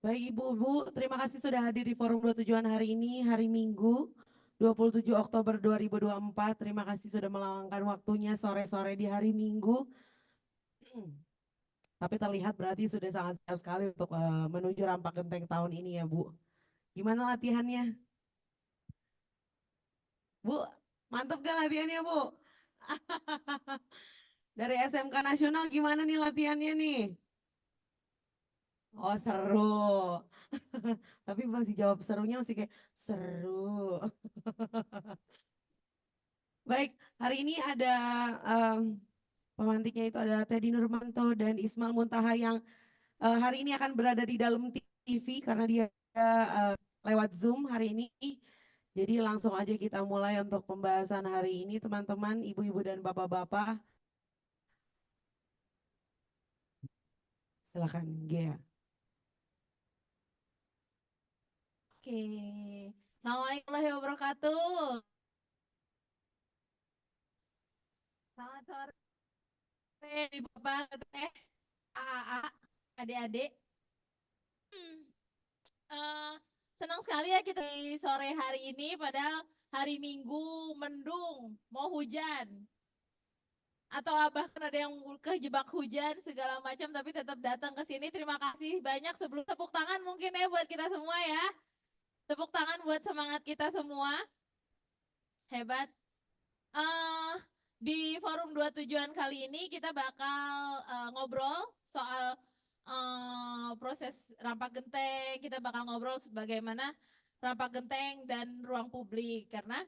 Baik Ibu-Ibu, terima kasih sudah hadir di Forum 27-an hari ini, hari Minggu 27 Oktober 2024. Terima kasih sudah meluangkan waktunya sore-sore di hari Minggu. Tapi terlihat berarti sudah sangat siap sekali untuk menuju Rampak Genteng tahun ini ya Bu. Gimana latihannya? Bu, mantap gak latihannya Bu? Dari SMK Nasional gimana nih latihannya nih? Oh seru. Tapi masih jawab serunya masih kayak seru. Baik, hari ini ada pemantiknya itu ada Teddy Nurmanto dan Ismail Muntaha yang hari ini akan berada di dalam TV karena dia lewat Zoom hari ini. Jadi langsung aja kita mulai untuk pembahasan hari ini teman-teman, ibu-ibu dan bapak-bapak. Silakan Gea. Oke, Assalamualaikum warahmatullahi wabarakatuh. Selamat sore, Ibu Bapak, Teteh, AA, adik-adik. Hmm, eh, Senang sekali ya kita di sore hari ini, padahal hari Minggu mendung, mau hujan. Atau bahkan ada yang kejebak hujan segala macam, tapi tetap datang ke sini. Terima kasih banyak sebelum tepuk tangan mungkin ya buat kita semua ya. Tepuk tangan buat semangat kita semua. Hebat. eh di forum dua tujuan kali ini kita bakal ngobrol soal proses rampak genteng. Kita bakal ngobrol bagaimana rampak genteng dan ruang publik karena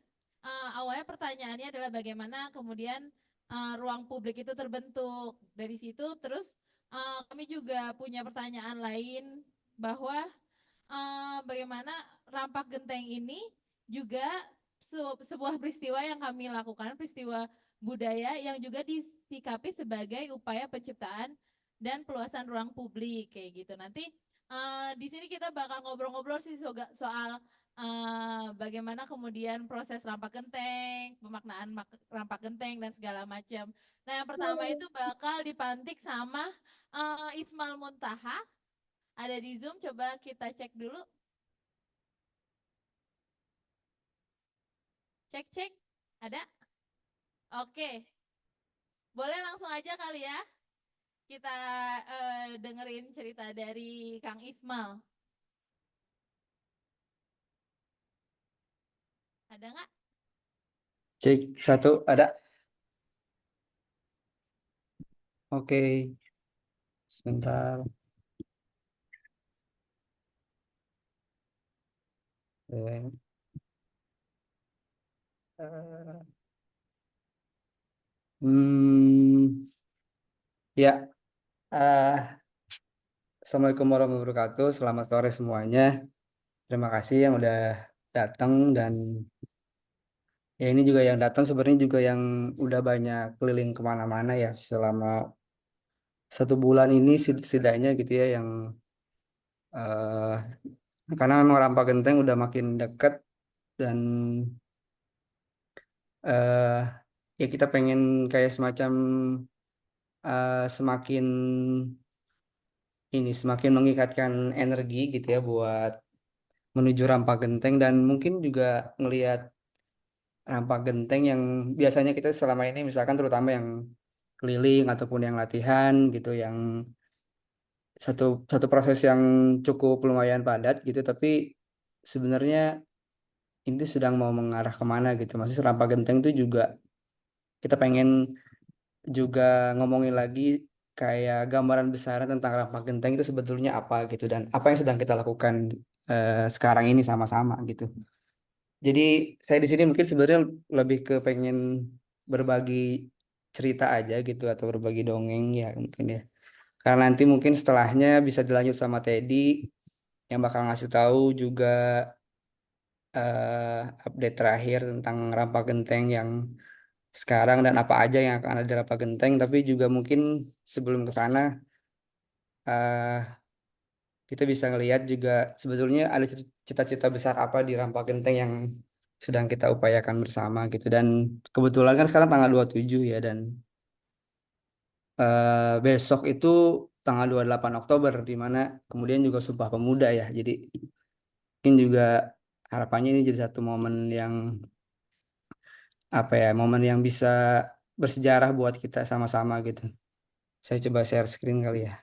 awalnya pertanyaannya adalah bagaimana kemudian ruang publik itu terbentuk. Dari situ terus kami juga punya pertanyaan lain bahwa bagaimana rampak genteng ini juga sebuah peristiwa yang kami lakukan, peristiwa budaya yang juga disikapi sebagai upaya penciptaan dan peluasan ruang publik kayak gitu. Nanti di sini kita bakal ngobrol-ngobrol sih soal bagaimana kemudian proses rampak genteng, pemaknaan rampak genteng dan segala macam. Nah, yang pertama itu bakal dipantik sama Ismail Muntaha. Ada di Zoom, coba kita cek dulu. Cek-cek, ada? Oke, boleh langsung aja kali ya. Kita dengerin cerita dari Kang Ismail. Ada nggak? Cek satu ada. Oke, sebentar. Eh, eh, hmm, ya. Assalamualaikum warahmatullahi wabarakatuh. Selamat sore semuanya. Terima kasih yang udah datang dan ya ini juga yang datang sebenarnya juga yang udah banyak keliling kemana-mana ya selama 1 bulan ini setidaknya gitu ya yang eh, karena memang Rampak Genteng udah makin dekat dan eh ya kita pengen kayak semacam semakin semakin mengikatkan energi gitu ya buat menuju Rampak Genteng dan mungkin juga ngelihat Rampak Genteng yang biasanya kita selama ini misalkan terutama yang keliling ataupun yang latihan gitu yang satu satu proses yang cukup lumayan padat gitu tapi sebenarnya ini sedang mau mengarah kemana gitu. Maksudnya Rampak Genteng itu juga kita pengen juga ngomongin lagi kayak gambaran besar tentang Rampak Genteng itu sebetulnya apa gitu dan apa yang sedang kita lakukan sekarang ini sama-sama gitu. Jadi saya di sini mungkin sebenarnya lebih ke pengen berbagi cerita aja gitu atau berbagi dongeng ya mungkin ya. Karena nanti mungkin setelahnya bisa dilanjut sama Teddy yang bakal ngasih tahu juga update terakhir tentang Rampak Genteng yang sekarang dan apa aja yang akan ada di Rampak Genteng. Tapi juga mungkin sebelum ke sana eh, kita bisa ngelihat juga sebetulnya ada cita-cita besar apa di Rampak Genteng yang sedang kita upayakan bersama gitu. Dan kebetulan kan sekarang tanggal 27 ya dan besok itu tanggal 28 Oktober di mana kemudian juga Sumpah Pemuda ya. Jadi mungkin juga harapannya ini jadi satu momen yang apa ya, momen yang bisa bersejarah buat kita sama-sama gitu. Saya coba share screen kali ya.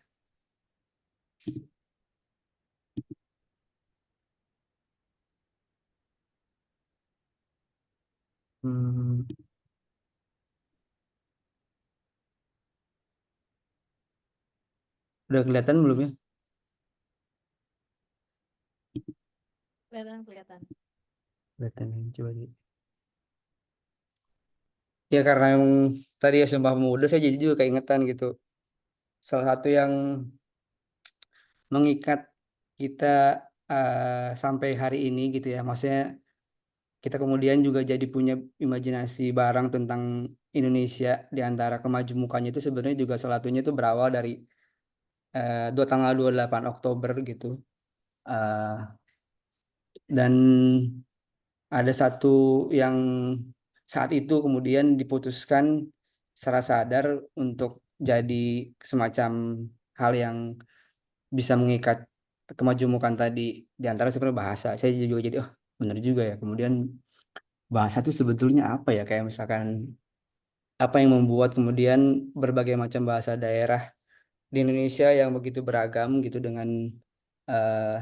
Hmm, udah kelihatan belum ya? Kelihatan. Kelihatan ya, coba di. Ya karena yang tadi ya Sumpah Pemuda saya jadi juga keingetan gitu. Salah satu yang mengikat kita sampai hari ini gitu ya. Maksudnya kita kemudian juga jadi punya imajinasi barang tentang Indonesia di antara kemajumukannya itu sebenarnya juga salah satunya itu berawal dari dua tanggal 28 Oktober gitu. Eh, dan ada satu yang saat itu kemudian diputuskan secara sadar untuk jadi semacam hal yang bisa mengikat kemajumukan tadi di antara sebenarnya bahasa. Saya juga jadi oh benar juga ya. Kemudian bahasa itu sebetulnya apa ya? Kayak misalkan apa yang membuat kemudian berbagai macam bahasa daerah di Indonesia yang begitu beragam gitu dengan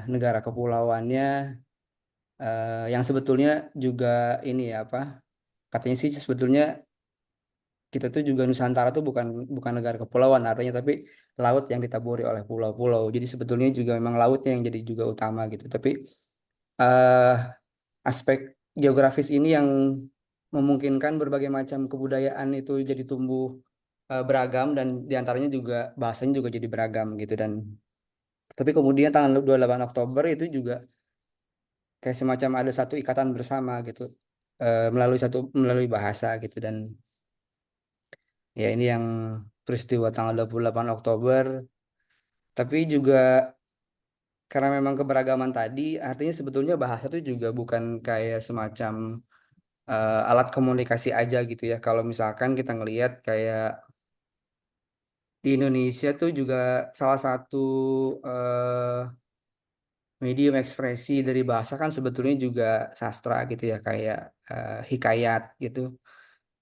negara kepulauannya yang sebetulnya juga ini ya apa katanya sih sebetulnya kita tuh juga Nusantara tuh bukan bukan negara kepulauan artinya tapi laut yang ditaburi oleh pulau-pulau. Jadi sebetulnya juga memang lautnya yang jadi juga utama gitu. Tapi eh aspek geografis ini yang memungkinkan berbagai macam kebudayaan itu jadi tumbuh beragam dan diantaranya juga bahasanya juga jadi beragam gitu dan tapi kemudian tanggal 28 Oktober itu juga kayak semacam ada satu ikatan bersama gitu melalui bahasa gitu dan ya ini yang peristiwa tanggal 28 Oktober tapi juga karena memang keberagaman tadi artinya sebetulnya bahasa itu juga bukan kayak semacam alat komunikasi aja gitu ya. Kalau misalkan kita ngelihat kayak di Indonesia tuh juga salah satu eh, medium ekspresi dari bahasa kan sebetulnya juga sastra gitu ya, kayak hikayat gitu.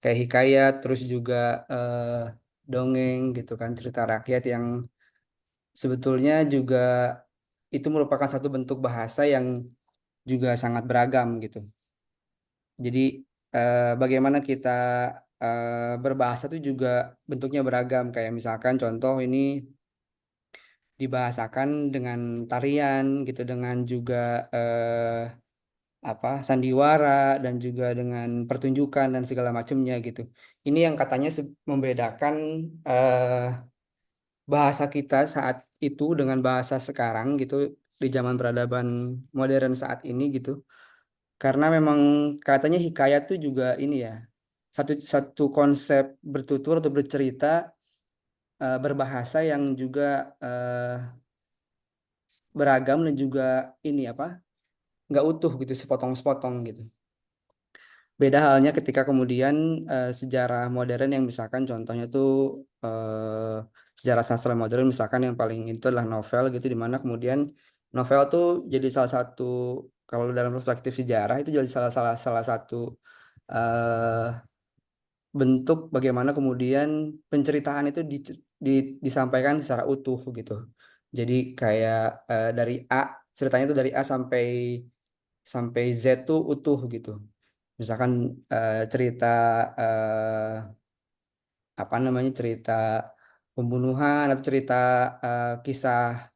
Kayak hikayat, terus juga eh, dongeng gitu kan, cerita rakyat yang sebetulnya juga itu merupakan satu bentuk bahasa yang juga sangat beragam gitu. Jadi bagaimana kita berbahasa itu juga bentuknya beragam. Kayak misalkan contoh ini dibahasakan dengan tarian gitu, dengan juga apa sandiwara dan juga dengan pertunjukan dan segala macamnya gitu. Ini yang katanya membedakan bahasa kita saat itu dengan bahasa sekarang gitu di zaman peradaban modern saat ini gitu. Karena memang katanya hikayat tuh juga ini ya, satu satu konsep bertutur atau bercerita berbahasa yang juga beragam dan juga ini apa, nggak utuh gitu, sepotong-sepotong gitu. Beda halnya ketika kemudian sejarah modern yang misalkan contohnya tuh sejarah sastra modern misalkan yang paling itu adalah novel gitu, di mana kemudian novel tuh jadi salah satu kalau dalam perspektif sejarah itu jadi salah salah salah satu eh, bentuk bagaimana kemudian penceritaan itu disampaikan secara utuh gitu. Jadi kayak dari A ceritanya itu dari A sampai sampai Z tuh utuh gitu. Misalkan cerita apa namanya cerita pembunuhan atau cerita kisah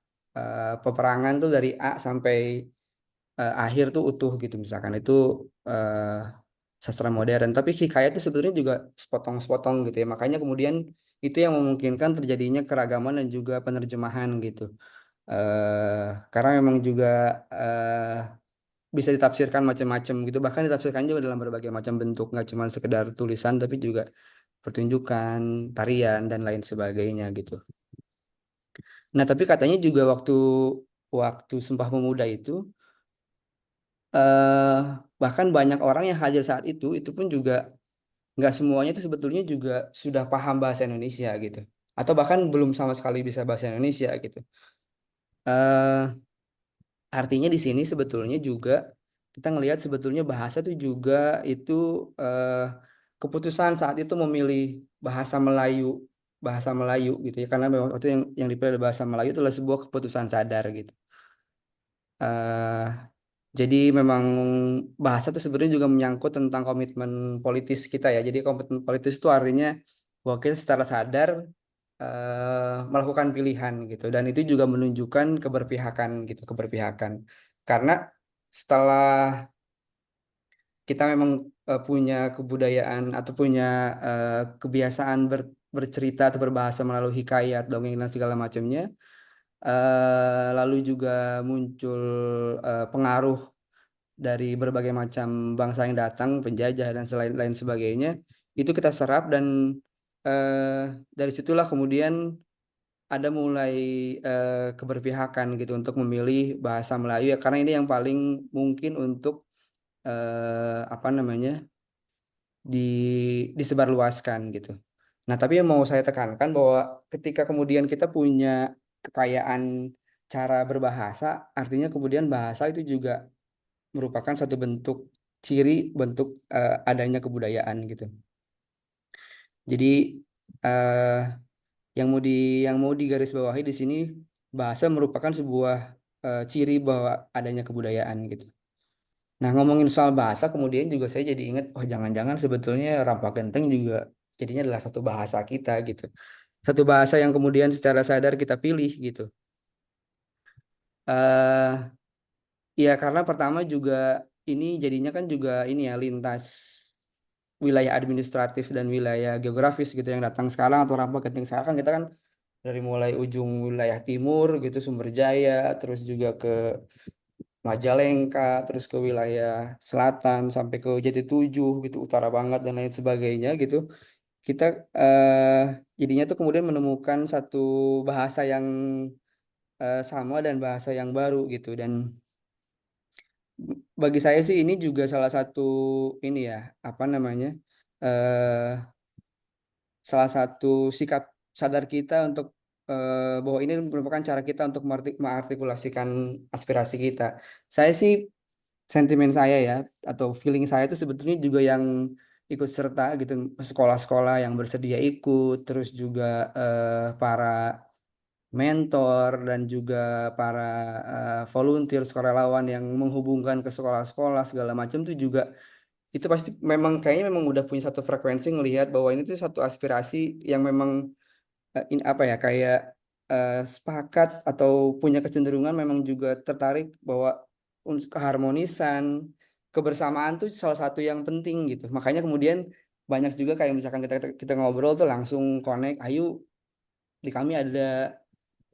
peperangan tuh dari A sampai akhir tuh utuh gitu misalkan itu eh, sastra modern. Tapi hikayat itu sebetulnya juga sepotong-sepotong gitu ya. Makanya kemudian itu yang memungkinkan terjadinya keragaman dan juga penerjemahan gitu. Karena memang juga bisa ditafsirkan macam-macam gitu. Bahkan ditafsirkan juga dalam berbagai macam bentuk, nggak cuma sekedar tulisan tapi juga pertunjukan, tarian dan lain sebagainya gitu. Nah, tapi katanya juga waktu waktu Sumpah Pemuda eh bahkan banyak orang yang hadir saat itu pun juga nggak semuanya itu sebetulnya juga sudah paham bahasa Indonesia gitu. atau bahkan belum sama sekali bisa bahasa Indonesia gitu. Eh, Artinya di sini sebetulnya juga kita ngelihat sebetulnya bahasa tuh juga itu eh, keputusan saat itu memilih bahasa Melayu, bahasa Melayu gitu ya, karena memang waktu yang dipilih bahasa Melayu itulah sebuah keputusan sadar gitu. Eh, jadi memang bahasa itu sebenarnya juga menyangkut tentang komitmen politis kita ya. Jadi komitmen politis itu artinya bahwa kita secara sadar melakukan pilihan gitu. Dan itu juga menunjukkan keberpihakan gitu, keberpihakan. Karena setelah kita memang punya kebudayaan atau punya kebiasaan bercerita atau berbahasa melalui hikayat, dongeng dan segala macamnya, lalu juga muncul pengaruh dari berbagai macam bangsa yang datang, penjajah dan selain lain sebagainya, itu kita serap dan dari situlah kemudian ada mulai keberpihakan gitu untuk memilih bahasa Melayu ya karena ini yang paling mungkin untuk apa namanya di disebarluaskan gitu. Nah, tapi yang mau saya tekankan bahwa ketika kemudian kita punya kekayaan cara berbahasa, artinya kemudian bahasa itu juga merupakan satu bentuk ciri bentuk adanya kebudayaan gitu. Jadi eh, yang mau digarisbawahi di sini bahasa merupakan sebuah ciri bahwa adanya kebudayaan gitu. Nah, ngomongin soal bahasa kemudian juga saya jadi ingat oh jangan-jangan sebetulnya Rampak Genteng juga jadinya adalah satu bahasa kita gitu. Satu bahasa yang kemudian secara sadar kita pilih gitu. eh Ya karena pertama juga ini jadinya kan juga ini ya lintas wilayah administratif dan wilayah geografis gitu yang datang sekarang atau Rampak Genteng sekarang kan kita kan dari mulai ujung wilayah timur gitu Sumber Jaya terus juga ke Majalengka terus ke wilayah selatan sampai ke Jatitujuh gitu utara banget dan lain sebagainya gitu kita eh, jadinya tuh kemudian menemukan satu bahasa yang sama dan bahasa yang baru gitu dan bagi saya sih ini juga salah satu ini ya apa namanya eh salah satu sikap sadar kita untuk bahwa ini merupakan cara kita untuk mengartikulasikan aspirasi kita. Saya sih sentimen saya ya atau feeling saya itu sebetulnya juga yang ikut serta gitu sekolah-sekolah yang bersedia ikut terus juga para mentor dan juga para volunteer sukarelawan yang menghubungkan ke sekolah-sekolah segala macam itu juga itu pasti memang kayaknya memang udah punya satu frekuensi ngelihat bahwa ini tuh satu aspirasi yang memang apa ya kayak sepakat atau punya kecenderungan memang juga tertarik bahwa keharmonisan kebersamaan tuh salah satu yang penting gitu makanya kemudian banyak juga kayak misalkan kita ngobrol tuh langsung connect ayo di kami ada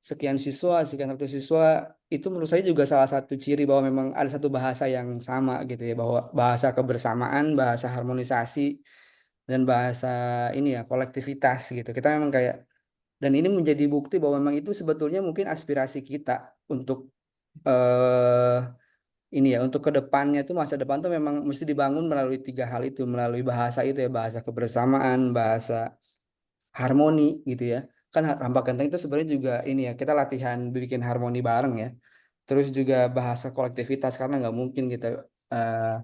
sekian satu siswa itu menurut saya juga salah satu ciri bahwa memang ada satu bahasa yang sama gitu ya bahwa bahasa kebersamaan bahasa harmonisasi dan bahasa ini ya kolektivitas gitu kita memang kayak dan ini menjadi bukti bahwa memang itu sebetulnya mungkin aspirasi kita untuk eh ini ya untuk ke depannya tuh masa depan tuh memang mesti dibangun melalui tiga hal itu melalui bahasa itu ya bahasa kebersamaan bahasa harmoni gitu ya kan Rampak Genteng itu sebenarnya juga ini ya kita latihan bikin harmoni bareng ya terus juga bahasa kolektivitas karena nggak mungkin kita eh,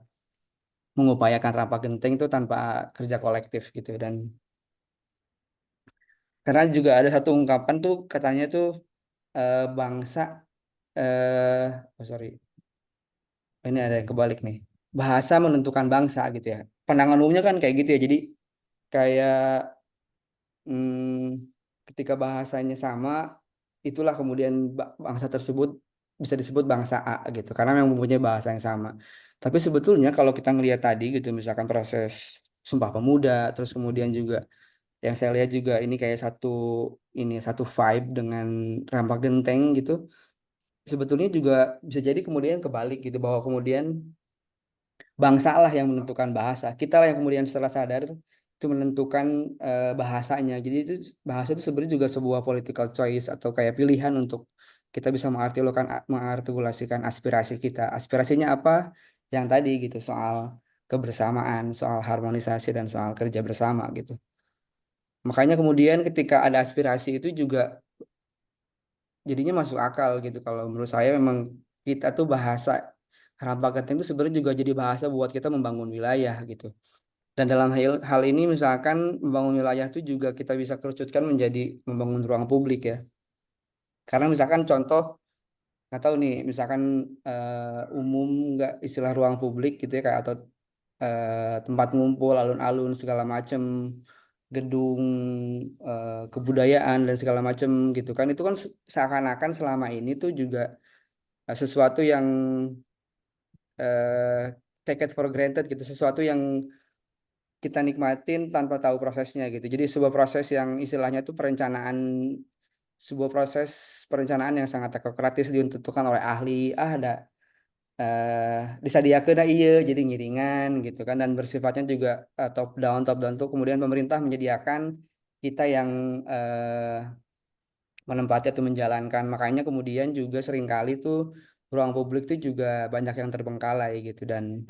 mengupayakan Rampak Genteng itu tanpa kerja kolektif gitu dan karena juga ada satu ungkapan tuh katanya tuh bangsa oh sorry ini ada yang kebalik nih bahasa menentukan bangsa gitu ya pandangan umumnya kan kayak gitu ya jadi kayak ketika bahasanya sama itulah kemudian bangsa tersebut bisa disebut bangsa A gitu karena memang mempunyai bahasa yang sama tapi sebetulnya kalau kita ngelihat tadi gitu misalkan proses Sumpah Pemuda terus kemudian juga yang saya lihat juga ini kayak satu vibe dengan Rampak Genteng gitu sebetulnya juga bisa jadi kemudian kebalik gitu bahwa kemudian bangsa lah yang menentukan bahasa. Kita lah yang kemudian setelah sadar itu menentukan bahasanya. Jadi itu bahasa itu sebenarnya juga sebuah political choice atau kayak pilihan untuk kita bisa mengartikulasikan aspirasi kita. Aspirasinya apa? Yang tadi gitu soal kebersamaan, soal harmonisasi dan soal kerja bersama gitu. Makanya kemudian ketika ada aspirasi itu juga jadinya masuk akal gitu. Kalau menurut saya memang kita tuh bahasa Rampagenteng itu sebenarnya juga jadi bahasa buat kita membangun wilayah gitu. Dan dalam hal ini misalkan membangun wilayah itu juga kita bisa kerucutkan menjadi membangun ruang publik ya. Karena misalkan contoh nggak tahu nih, misalkan umum nggak istilah ruang publik gitu ya kayak atau tempat ngumpul, alun-alun segala macam, gedung kebudayaan dan segala macam gitu kan. Itu kan seakan-akan selama ini tuh juga sesuatu yang eh, take it for granted gitu, sesuatu yang kita nikmatin tanpa tahu prosesnya gitu. Jadi sebuah proses yang istilahnya tuh sebuah proses perencanaan yang sangat teknokratis ditentukan oleh ahli. Ada disadiakeun da iya jadi ngiringan gitu kan, dan bersifatnya juga top down tuh kemudian pemerintah menyediakan kita yang menempati atau menjalankan. Makanya kemudian juga seringkali tuh ruang publik tuh juga banyak yang terbengkalai gitu, dan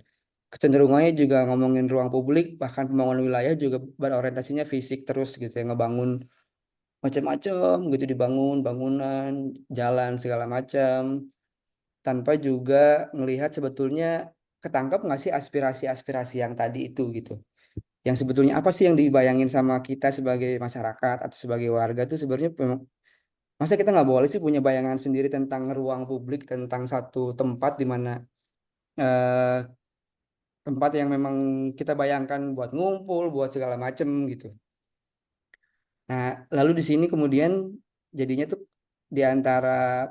kecenderungannya juga ngomongin ruang publik bahkan pembangunan wilayah juga berorientasinya fisik terus gitu ya, ngebangun macam-macam gitu, dibangun bangunan, jalan segala macam tanpa juga melihat sebetulnya ketangkep nggak sih aspirasi-aspirasi yang tadi itu gitu. Yang sebetulnya apa sih yang dibayangin sama kita sebagai masyarakat atau sebagai warga tuh sebenarnya masa kita nggak boleh sih punya bayangan sendiri tentang ruang publik, tentang satu tempat di mana eh, tempat yang memang kita bayangkan buat ngumpul, buat segala macem gitu. Nah, lalu di sini kemudian jadinya tuh di antara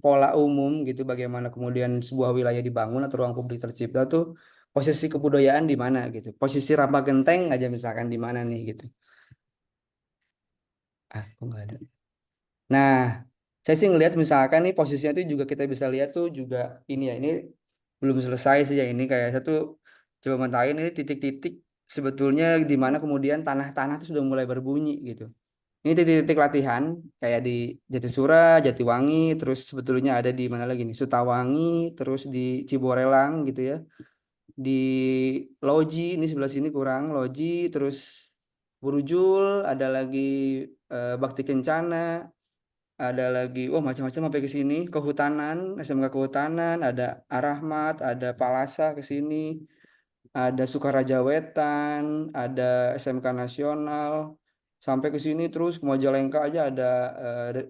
pola umum gitu, bagaimana kemudian sebuah wilayah dibangun atau ruang publik tercipta tuh posisi kebudayaan di mana gitu. Posisi Rampagenteng aja misalkan di mana nih gitu. Kok nggak ada. Nah, saya sih ngelihat misalkan nih posisinya tuh juga kita bisa lihat tuh juga ini ya, ini belum selesai sih ya, ini kayak satu coba mentahin ini titik-titik sebetulnya di mana kemudian tanah-tanah tuh sudah mulai berbunyi gitu. Ini titik-titik latihan kayak di Jatisura, Jatiwangi, terus sebetulnya ada di mana lagi nih? Sutawangi, terus di Ciborelang gitu ya. Di Loji, ini sebelah sini kurang, Loji, terus Burujul, ada lagi Bakti Kencana, ada lagi, oh macam-macam sampai ke sini, Kehutanan, SMK Kehutanan, ada Arahmat, ada Palasa ke sini, ada Sukaraja Wetan, ada SMK Nasional, sampai ke sini terus ke Majalengka aja ada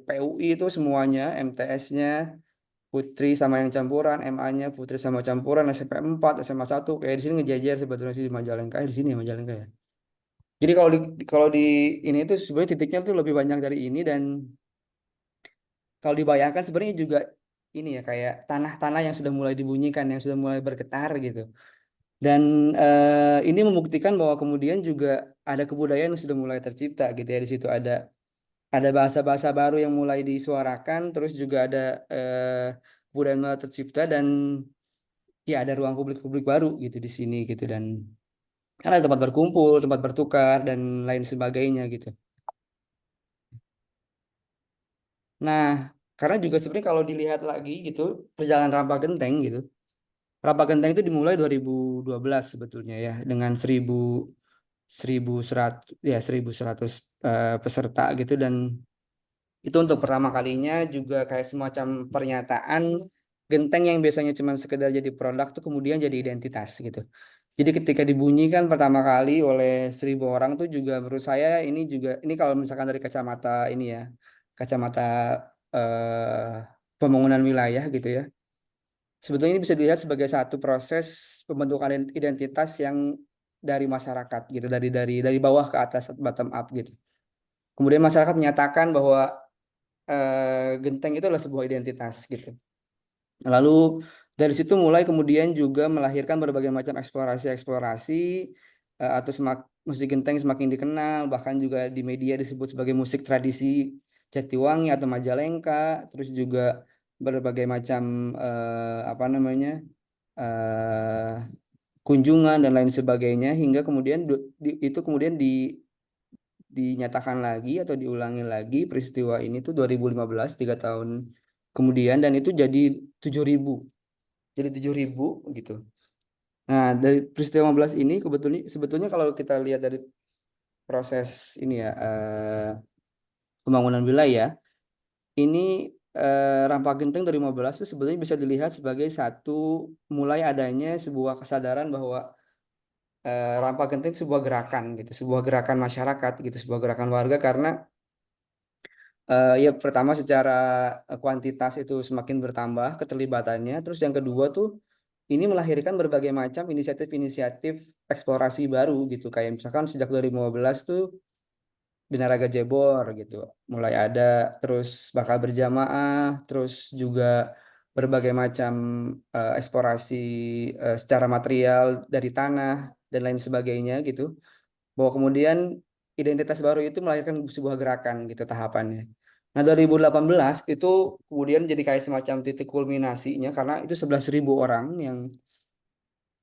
PUI itu semuanya, MTS-nya, Putri sama yang campuran, MA-nya Putri sama campuran, SMP 4, SMA 1, kayak di sini ngejejer sebetulnya sih di Majalengka, di sini ya Majalengka ya. Jadi kalau di ini tuh sebenarnya titiknya tuh lebih banyak dari ini, dan kalau dibayangkan sebenarnya juga ini ya kayak tanah-tanah yang sudah mulai dibunyikan, yang sudah mulai bergetar gitu. Dan ini membuktikan bahwa kemudian juga ada kebudayaan yang sudah mulai tercipta gitu ya, di situ ada bahasa-bahasa baru yang mulai disuarakan, terus juga ada kebudayaan mulai tercipta, dan ya ada ruang publik-publik baru gitu di sini gitu, dan ada tempat berkumpul, tempat bertukar dan lain sebagainya gitu. Nah, karena juga sebenarnya kalau dilihat lagi gitu perjalanan Rampagenteng gitu. Rampagenteng itu dimulai 2012 sebetulnya ya, dengan 1100 ya 1100 peserta gitu, dan itu untuk pertama kalinya juga kayak semacam pernyataan genteng yang biasanya cuma sekedar jadi produk tuh kemudian jadi identitas gitu. Jadi ketika dibunyikan pertama kali oleh 1000 orang tuh juga menurut saya ini kalau misalkan dari kacamata ini ya, kacamata pembangunan wilayah gitu ya. Sebetulnya ini bisa dilihat sebagai satu proses pembentukan identitas yang dari masyarakat gitu, dari bawah ke atas, bottom up gitu. Kemudian masyarakat menyatakan bahwa genteng itu adalah sebuah identitas gitu. Lalu dari situ mulai kemudian juga melahirkan berbagai macam eksplorasi-eksplorasi, atau musik genteng semakin dikenal, bahkan juga di media disebut sebagai musik tradisi Jatiwangi atau Majalengka, terus juga berbagai macam apa namanya eh, kunjungan dan lain sebagainya, hingga kemudian itu kemudian dinyatakan lagi atau diulangi lagi peristiwa ini tuh 2015, 3 tahun kemudian, dan itu jadi 7.000, jadi 7.000 gitu. Nah, dari peristiwa 15 ini sebetulnya kalau kita lihat dari proses ini ya pembangunan wilayah ini Rampak Genteng 2015 itu sebenarnya bisa dilihat sebagai satu mulai adanya sebuah kesadaran bahwa Rampak Genteng itu sebuah gerakan gitu, sebuah gerakan masyarakat gitu, sebuah gerakan warga karena ya pertama secara kuantitas itu semakin bertambah keterlibatannya, terus yang kedua tuh ini melahirkan berbagai macam inisiatif-inisiatif eksplorasi baru gitu, kayak misalkan sejak 2015 tuh Binaraga Jebor gitu mulai ada, terus bakal berjamaah, terus juga berbagai macam eksplorasi secara material dari tanah dan lain sebagainya gitu, bahwa kemudian identitas baru itu melahirkan sebuah gerakan gitu tahapannya. Nah 2018 itu kemudian jadi kayak semacam titik kulminasinya karena itu 11.000 orang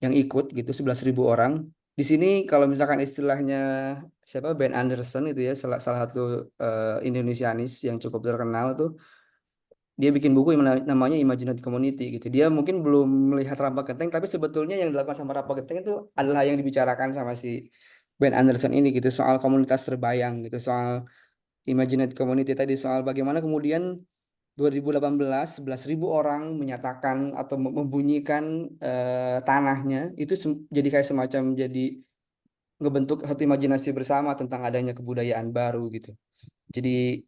yang ikut gitu, 11.000 orang. Di sini kalau misalkan istilahnya siapa Ben Anderson itu ya salah satu Indonesianis yang cukup terkenal tuh, dia bikin buku yang namanya Imaginary Community gitu. Dia mungkin belum melihat Rampak Genteng, tapi sebetulnya yang dilakukan sama Rampak Genteng itu adalah yang dibicarakan sama si Ben Anderson ini gitu, soal komunitas terbayang gitu, soal Imaginary Community tadi, soal bagaimana kemudian 2018 11.000 orang menyatakan atau membunyikan tanahnya itu jadi kayak semacam jadi ngebentuk satu imajinasi bersama tentang adanya kebudayaan baru gitu. Jadi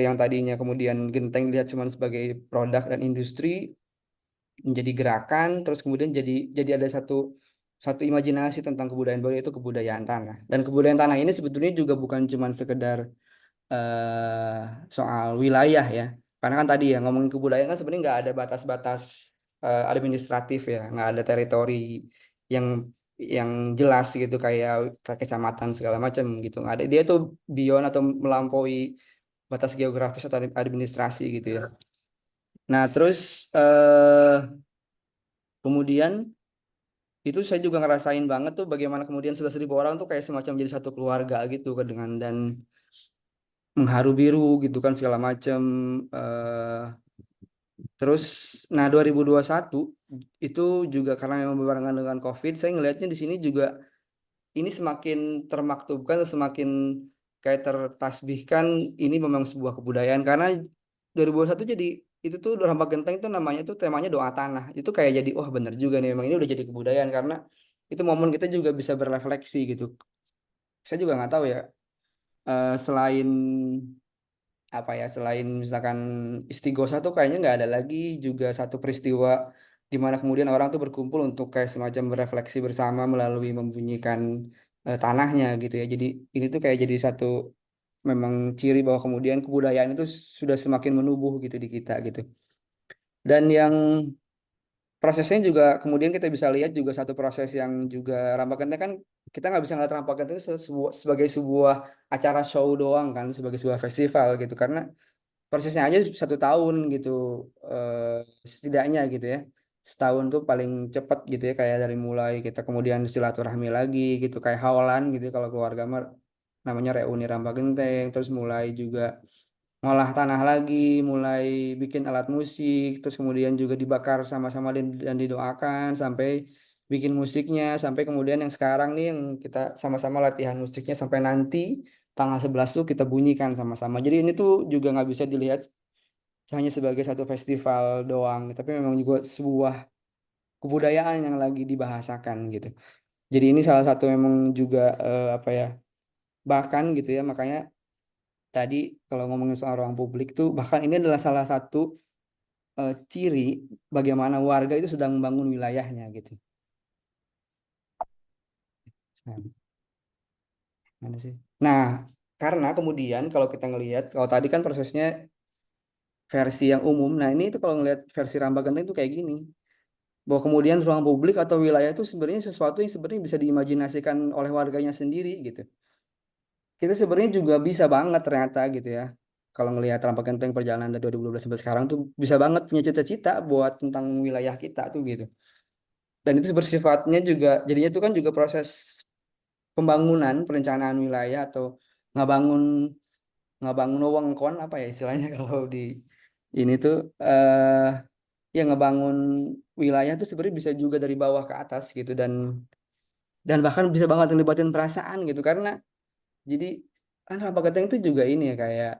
yang tadinya kemudian genteng dilihat cuma sebagai produk dan industri menjadi gerakan, terus kemudian jadi ada satu satu imajinasi tentang kebudayaan baru, itu kebudayaan tanah. Dan kebudayaan tanah ini sebetulnya juga bukan cuma sekedar eh, soal wilayah ya. Karena kan tadi ya ngomongin kebudayaan kan sebenarnya nggak ada batas-batas administratif ya, nggak ada teritori yang yang jelas gitu kayak kecamatan segala macam gitu. Nggak ada. Dia tuh beyond atau melampaui batas geografis atau administrasi gitu ya. Nah, terus kemudian itu saya juga ngerasain banget tuh bagaimana kemudian 11.000 orang tuh kayak semacam jadi satu keluarga gitu kan, dengan dan mengharu biru gitu kan segala macam. eh Terus, nah 2021 itu juga karena memang berbarengan dengan COVID, saya ngelihatnya di sini juga ini semakin termaktubkan, semakin kayak tertasbihkan ini memang sebuah kebudayaan karena 2021 jadi itu tuh Rampak Genteng itu namanya tuh temanya doa tanah. Itu kayak jadi wah bener juga nih memang ini udah jadi kebudayaan karena itu momen kita juga bisa berefleksi gitu. Saya juga nggak tahu ya selain apa ya, selain misalkan Istighosa tuh kayaknya nggak ada lagi juga satu peristiwa di mana kemudian orang tuh berkumpul untuk kayak semacam berefleksi bersama melalui membunyikan tanahnya gitu ya. Jadi ini tuh kayak jadi satu memang ciri bahwa kemudian kebudayaan itu sudah semakin menubuh gitu di kita gitu. Dan yang prosesnya juga kemudian kita bisa lihat juga satu proses yang juga Rampak Genteng kan, kita nggak bisa ngeliat Rampak Genteng itu sebagai sebuah acara show doang kan, sebagai sebuah festival gitu, karena prosesnya aja 1 tahun gitu, setidaknya gitu ya, setahun tuh paling cepat gitu ya, kayak dari mulai kita kemudian silaturahmi lagi gitu kayak hawalan gitu ya, kalau keluarga mah namanya reuni Rampak Genteng, terus mulai juga ngolah tanah lagi, mulai bikin alat musik, terus kemudian juga dibakar sama-sama dan didoakan sampai bikin musiknya, sampai kemudian yang sekarang nih yang kita sama-sama latihan musiknya sampai nanti tanggal 11 tuh kita bunyikan sama-sama. Jadi ini tuh juga nggak bisa dilihat hanya sebagai satu festival doang, tapi memang juga sebuah kebudayaan yang lagi dibahasakan gitu. Jadi ini salah satu memang juga apa ya, bahkan gitu ya, makanya tadi kalau ngomongin soal ruang publik tuh bahkan ini adalah salah satu ciri bagaimana warga itu sedang membangun wilayahnya gitu. Nah, mana sih? Nah, karena kemudian kalau kita ngelihat, kalau tadi kan prosesnya versi yang umum, nah ini tuh kalau ngelihat versi Rambak Genteng itu kayak gini, bahwa kemudian ruang publik atau wilayah itu sebenarnya sesuatu yang sebenarnya bisa diimajinasikan oleh warganya sendiri gitu. Kita sebenarnya juga bisa banget ternyata gitu ya. Kalau ngelihat Rambak Genteng perjalanan dari 2012 sampai sekarang tuh bisa banget punya cita-cita buat tentang wilayah kita tuh gitu. Dan itu bersifatnya juga jadinya itu kan juga proses pembangunan perencanaan wilayah atau ngabangun ngabangun wewengkon apa ya istilahnya kalau di ini tuh ya ngebangun wilayah tuh sebenarnya bisa juga dari bawah ke atas gitu, dan bahkan bisa banget ngelibatin perasaan gitu karena Jadi kan Rampak Genteng itu juga ini ya kayak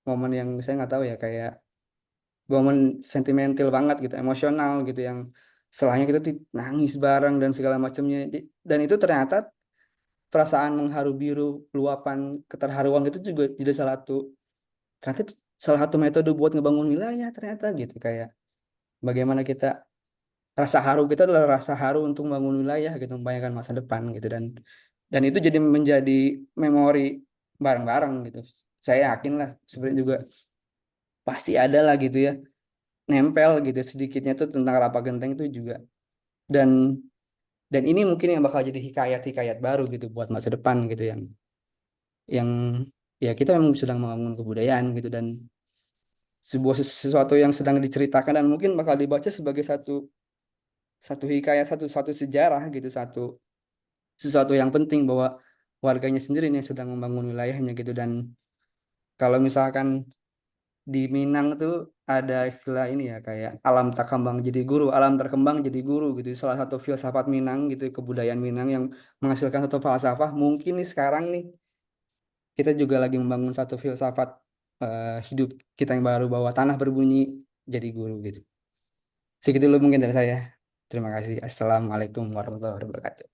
momen yang saya nggak tahu ya kayak momen sentimental banget gitu, emosional gitu yang setelahnya kita tuh nangis bareng dan segala macamnya. Dan itu ternyata perasaan mengharu biru, luapan keterharuan itu juga jadi ternyata salah satu metode buat ngebangun wilayah ternyata gitu kayak bagaimana kita rasa haru kita adalah rasa haru untuk membangun wilayah gitu, membayangkan masa depan gitu dan itu jadi menjadi memori bareng-bareng gitu. Saya yakin lah sebenarnya juga pasti ada lah gitu ya nempel gitu sedikitnya tuh tentang Rapa Genteng itu juga dan dan ini mungkin yang bakal jadi hikayat-hikayat baru gitu buat masa depan gitu yang ya kita memang sedang membangun kebudayaan gitu dan sesuatu yang sedang diceritakan dan mungkin bakal dibaca sebagai satu satu hikayat satu satu sejarah gitu sesuatu yang penting bahwa warganya sendiri nih yang sedang membangun wilayahnya gitu dan kalau misalkan di Minang tuh ada istilah ini ya kayak alam tak kembang jadi guru, alam terkembang jadi guru gitu. Salah satu filsafat Minang gitu, kebudayaan Minang yang menghasilkan satu falsafah. Mungkin nih sekarang nih kita juga lagi membangun satu filsafat hidup kita yang baru bahwa tanah berbunyi jadi guru gitu. Segitu dulu mungkin dari saya. Terima kasih. Assalamualaikum warahmatullahi wabarakatuh.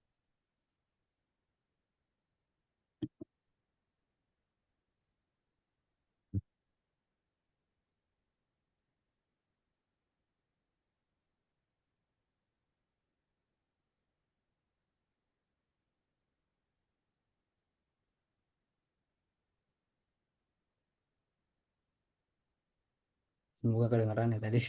Semoga kedengeran ya tadi.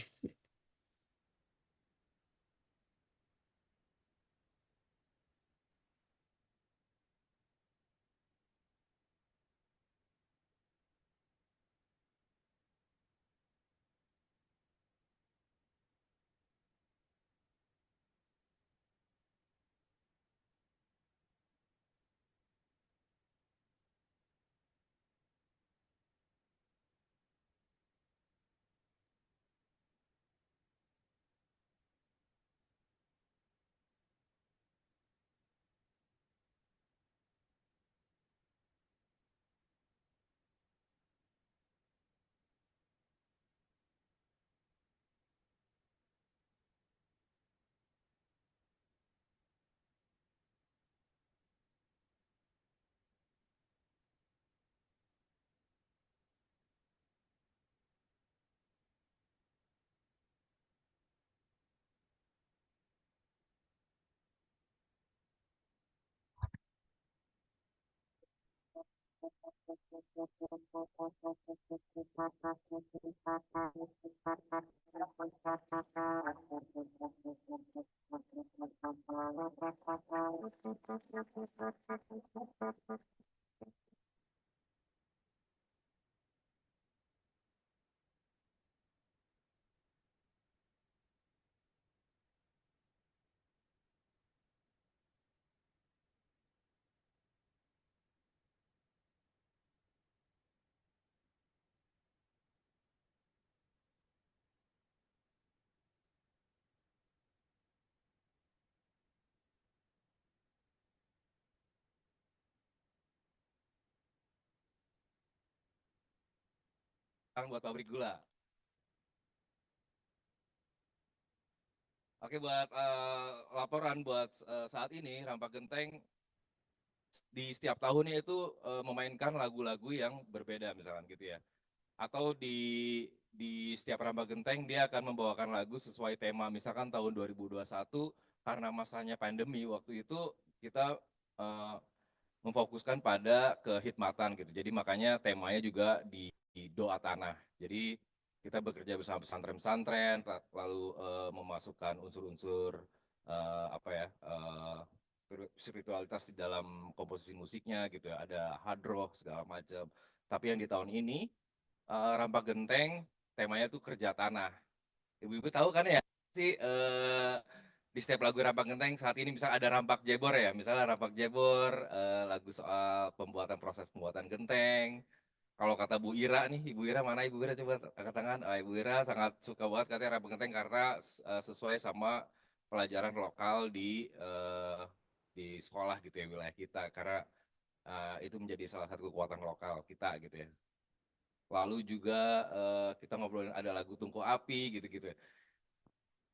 Buat pabrik gula. Oke, buat laporan buat saat ini Rampak Genteng di setiap tahunnya itu memainkan lagu-lagu yang berbeda misalkan gitu ya. Atau di setiap Rampak Genteng dia akan membawakan lagu sesuai tema. Misalkan tahun 2021 karena masanya pandemi waktu itu kita eh, memfokuskan pada kehikmatan gitu. Jadi makanya temanya juga di doa tanah. Jadi kita bekerja bersama pesantren-pesantren, lalu memasukkan unsur-unsur apa ya spiritualitas di dalam komposisi musiknya gitu ya. Ada hard rock segala macam. Tapi yang di tahun ini Rampak Genteng temanya tuh kerja tanah. Ibu-ibu tahu kan ya sih di setiap lagu Rampak Genteng saat ini misal ada Rampak Jebor ya, misalnya Rampak Jebor, lagu soal proses pembuatan genteng. Kalau kata Bu Ira nih, Ibu Ira mana Ibu Ira coba angkat tangan. Ibu Ira sangat suka banget katanya Rampak Genteng karena sesuai sama pelajaran lokal di sekolah gitu ya wilayah kita. Karena Itu menjadi salah satu kekuatan lokal kita gitu ya. Lalu juga kita ngobrolin ada lagu Tungku Api gitu-gitu ya.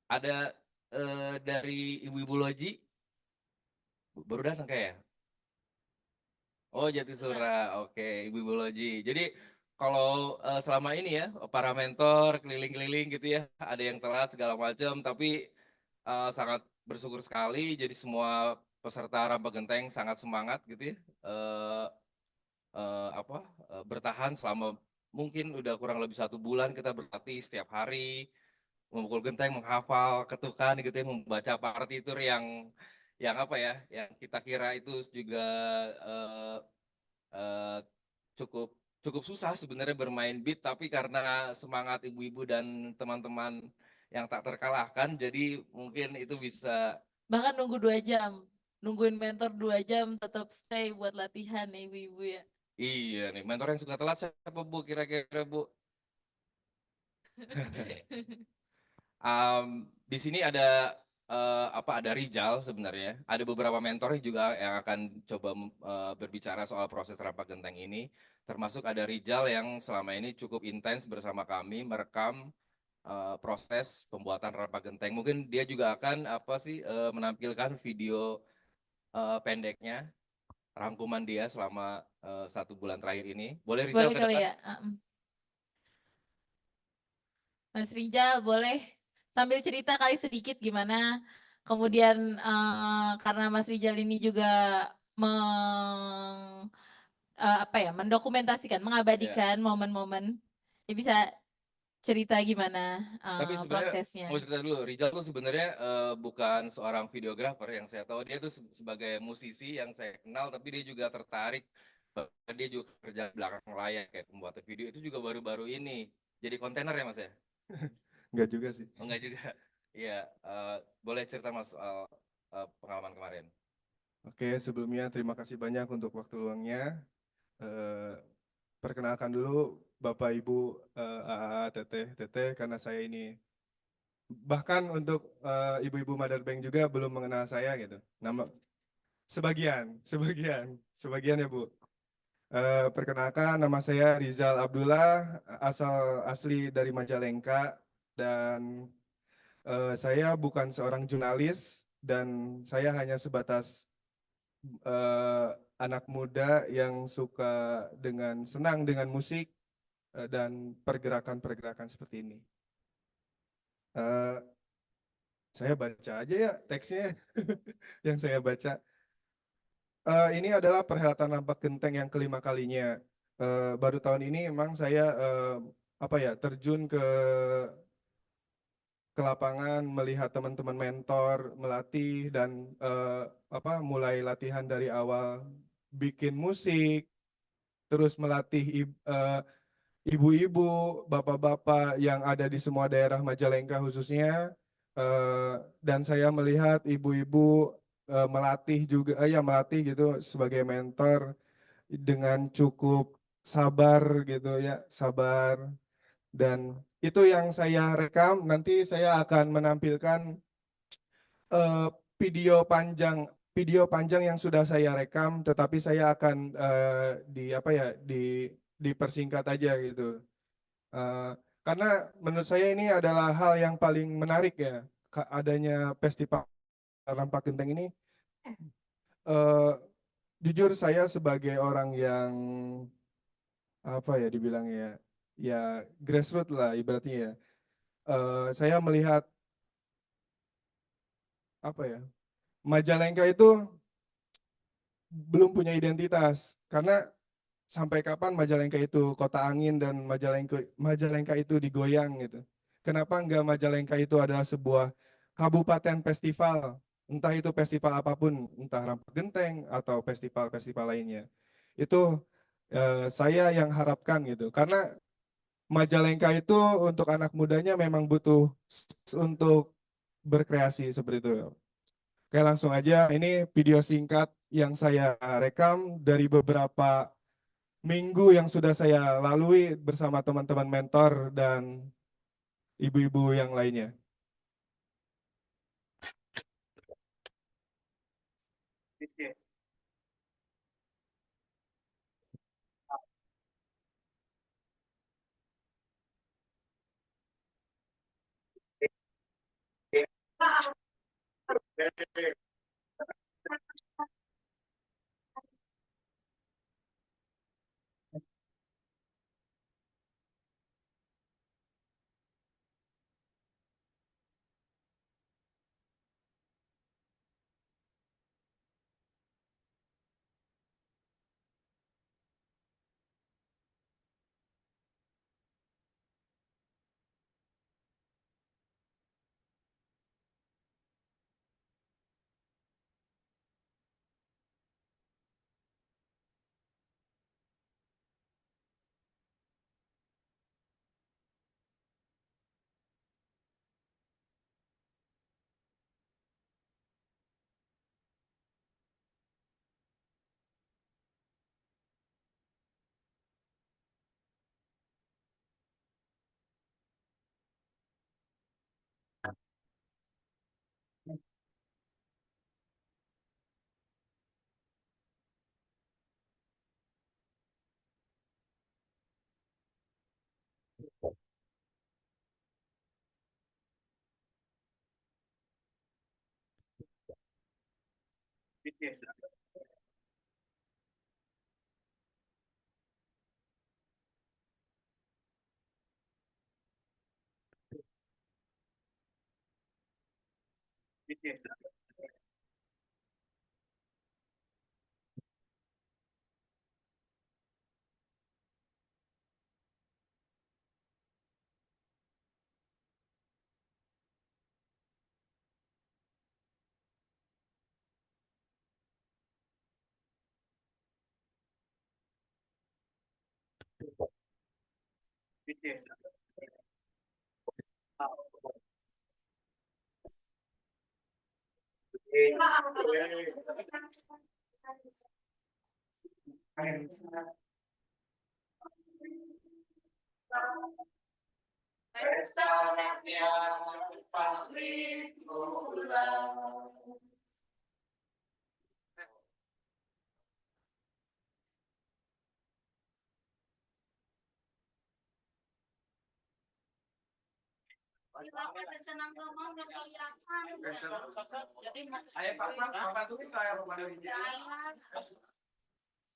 Ada dari Ibu-Ibu Loji baru datang kayak ya? Oh Jatisura, oke Ibu-Ibu Loji. Jadi kalau selama ini ya para mentor keliling-keliling gitu ya, ada yang telat segala macam, tapi sangat bersyukur sekali. Jadi semua peserta Rampak Genteng sangat semangat gitu ya, bertahan selama mungkin udah kurang lebih 1 bulan kita berlatih setiap hari, memukul genteng, menghafal ketukan gitu ya, membaca partitur yang apa ya, yang kita kira itu juga eh, eh, cukup cukup susah sebenarnya bermain beat, tapi karena semangat ibu-ibu dan teman-teman yang tak terkalahkan, jadi mungkin itu bisa. Bahkan nunggu 2 jam, nungguin mentor 2 jam tetap stay buat latihan ya ibu-ibu ya. Iya nih, mentor yang suka telat siapa Bu kira-kira Bu? Di sini ada ada Rijal sebenarnya. Ada beberapa mentor juga yang akan coba berbicara soal proses Rampak Genteng ini. Termasuk ada Rijal yang selama ini cukup intens bersama kami merekam proses pembuatan Rampak Genteng. Mungkin dia juga akan menampilkan video pendeknya, rangkuman dia selama 1 bulan terakhir ini. Boleh Rijal Boleh ke kali depan? ya. Mas Rijal boleh sambil cerita kali sedikit gimana. Kemudian karena Mas Rijal ini juga mendokumentasikan, Ya. mengabadikan momen-momen. Ya bisa cerita gimana Tapi sebenarnya prosesnya. mau cerita dulu, Rizal tuh sebenarnya bukan seorang videografer yang saya tahu. Dia tuh sebagai musisi yang saya kenal, tapi dia juga tertarik. Dia juga kerja di belakang layar kayak pembuatan video itu juga baru-baru ini. Jadi kontainer ya Mas ya? Enggak juga sih. Oh, enggak juga. Iya, boleh cerita Mas soal pengalaman kemarin. Oke, sebelumnya terima kasih banyak untuk waktu luangnya. Eh, Perkenalkan dulu Bapak Ibu, AA, Teteh, Teteh, karena saya ini bahkan untuk ibu-ibu Mother Bank juga belum mengenal saya gitu. Nama sebagian ya Bu. Perkenalkan nama saya Rizal Abdullah, asal asli dari Majalengka dan saya bukan seorang jurnalis dan saya hanya sebatas anak muda yang suka senang dengan musik dan pergerakan-pergerakan seperti ini. Eh, saya baca aja ya teksnya yang saya baca. Ini adalah perhelatan Rampak Genteng yang kelima kalinya. Baru tahun ini memang saya terjun ke lapangan melihat teman-teman mentor melatih dan mulai latihan dari awal bikin musik, terus melatih ibu-ibu, bapak-bapak yang ada di semua daerah Majalengka khususnya, dan saya melihat ibu-ibu melatih juga, melatih gitu sebagai mentor dengan cukup sabar gitu ya, sabar. Dan itu yang saya rekam, nanti saya akan menampilkan eh, video panjang yang sudah saya rekam, tetapi saya akan dipersingkat aja gitu. Eh, karena menurut saya ini adalah hal yang paling menarik ya, adanya festival Rampak Genteng ini. Eh, Jujur saya sebagai orang yang dibilangnya ya grassroots lah ibaratnya ya. Saya melihat Majalengka itu belum punya identitas karena sampai kapan Majalengka itu kota angin dan Majalengka itu digoyang gitu. Kenapa enggak Majalengka itu adalah sebuah kabupaten festival, entah itu festival apapun, entah Rampak Genteng atau festival-festival lainnya. Itu saya yang harapkan gitu. Karena Majalengka itu untuk anak mudanya memang butuh untuk berkreasi seperti itu. Oke, langsung aja. Ini video singkat yang saya rekam dari beberapa minggu yang sudah saya lalui bersama teman-teman mentor dan ibu-ibu yang lainnya.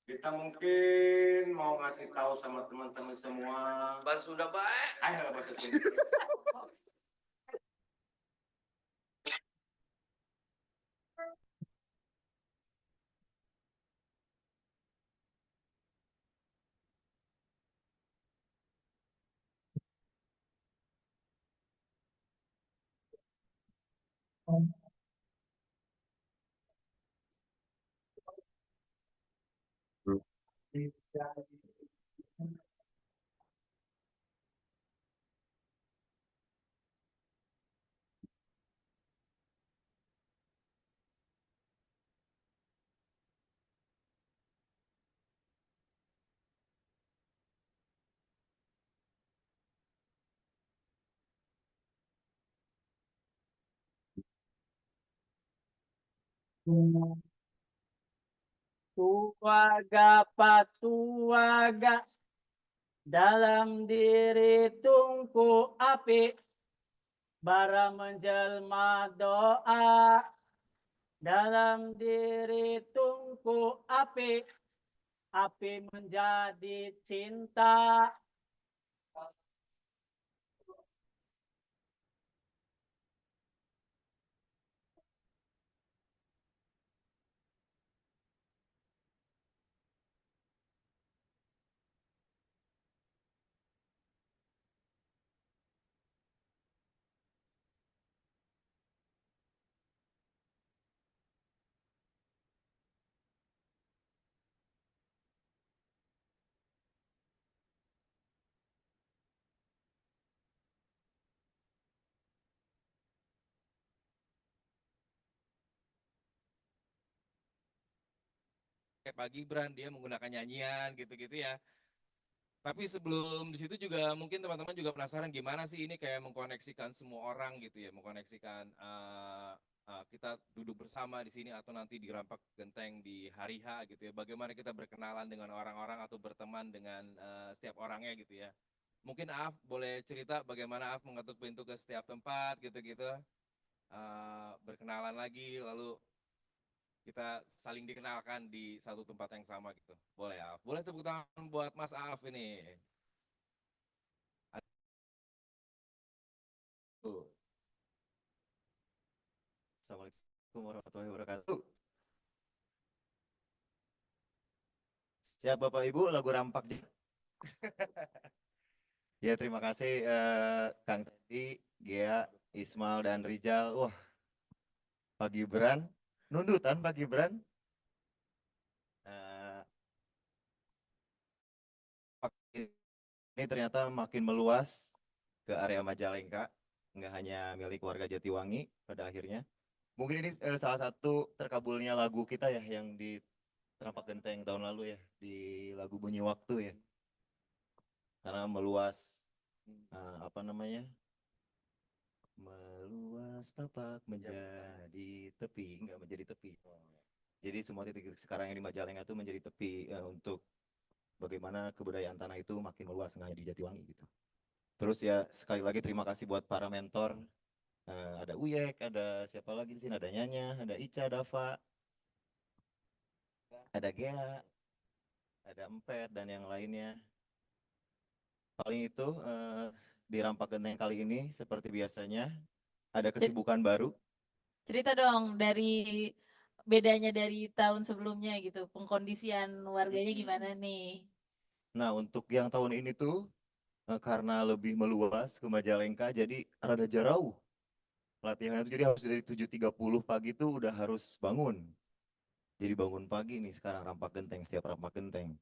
Kita mungkin mau ngasih tahu sama teman-teman semua. Bahasa Sunda baik. Ayo bahasa Sunda. Tuaga patuaga dalam diri tungku api bara menjelma doa dalam diri tungku api menjadi cinta. Kayak Pak Gibran dia menggunakan nyanyian gitu-gitu ya. Tapi sebelum di situ juga mungkin teman-teman juga penasaran gimana sih ini kayak mengkoneksikan semua orang gitu ya, mengkoneksikan kita duduk bersama di sini atau nanti di Rampak Genteng di hari H gitu ya. Bagaimana kita berkenalan dengan orang-orang atau berteman dengan setiap orangnya gitu ya. Mungkin Aaf boleh cerita bagaimana Aaf mengetuk pintu ke setiap tempat gitu-gitu. berkenalan lagi, lalu kita saling dikenalkan di satu tempat yang sama gitu. Boleh ya? Boleh tepuk tangan buat Mas Aaf ini. Tuh. Assalamualaikum warahmatullahi wabarakatuh. Siap Bapak Ibu, lagu Rampak. Ya terima kasih Kang Teddy, Gea, Ismail dan Rijal. Wah, Pak Gibran, nundutan Pak Gibran. Ini ternyata makin meluas ke area Majalengka, nggak hanya milik warga Jatiwangi pada akhirnya. Mungkin ini salah satu terkabulnya lagu kita ya yang di Rampak Genteng tahun lalu ya, di lagu Bunyi Waktu ya. Karena meluas apa namanya? Meluas tapak menjadi tepi, enggak menjadi tepi. Jadi semua titik sekarang yang di Majalengka itu menjadi tepi untuk bagaimana kebudayaan tanah itu makin meluas nggak hanya di Jatiwangi gitu. Terus ya sekali lagi terima kasih buat para mentor. Ada Uyek, ada siapa lagi di sini? Ada Nyanya, ada Ica, Dava, ada Gea, ada Empet dan yang lainnya. Paling itu di Rampak Genteng kali ini seperti biasanya ada kesibukan baru. Cerita dong dari bedanya dari tahun sebelumnya gitu, pengkondisian warganya gimana nih? Nah untuk yang tahun ini tuh karena lebih meluas ke Majalengka jadi rada jauh. Latihan itu jadi harus dari 7.30 pagi tuh udah harus bangun. Jadi bangun pagi nih sekarang Rampak Genteng, setiap Rampak Genteng.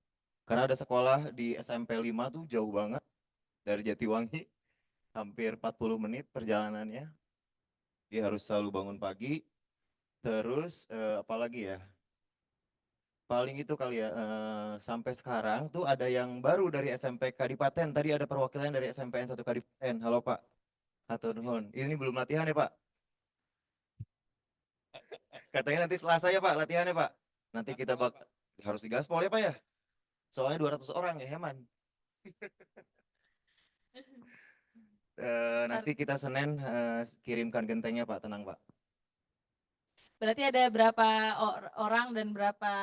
Karena ada sekolah di SMP 5 tuh jauh banget dari Jatiwangi. Hampir 40 menit perjalanannya. Dia harus selalu bangun pagi. Terus apalagi ya? Paling itu kali ya, sampai sekarang tuh ada yang baru dari SMP Kadipaten. Tadi ada perwakilan dari SMPN 1 Kadipaten. Halo Pak. Hatur nuhun. Ini belum latihan ya Pak? Katanya nanti Selasa ya Pak, latihannya Pak. Nanti kita harus digaspol ya Pak ya. Soalnya 200 orang ya Heman. Nanti kita Senin kirimkan gentengnya Pak, tenang Pak. Berarti ada berapa orang dan berapa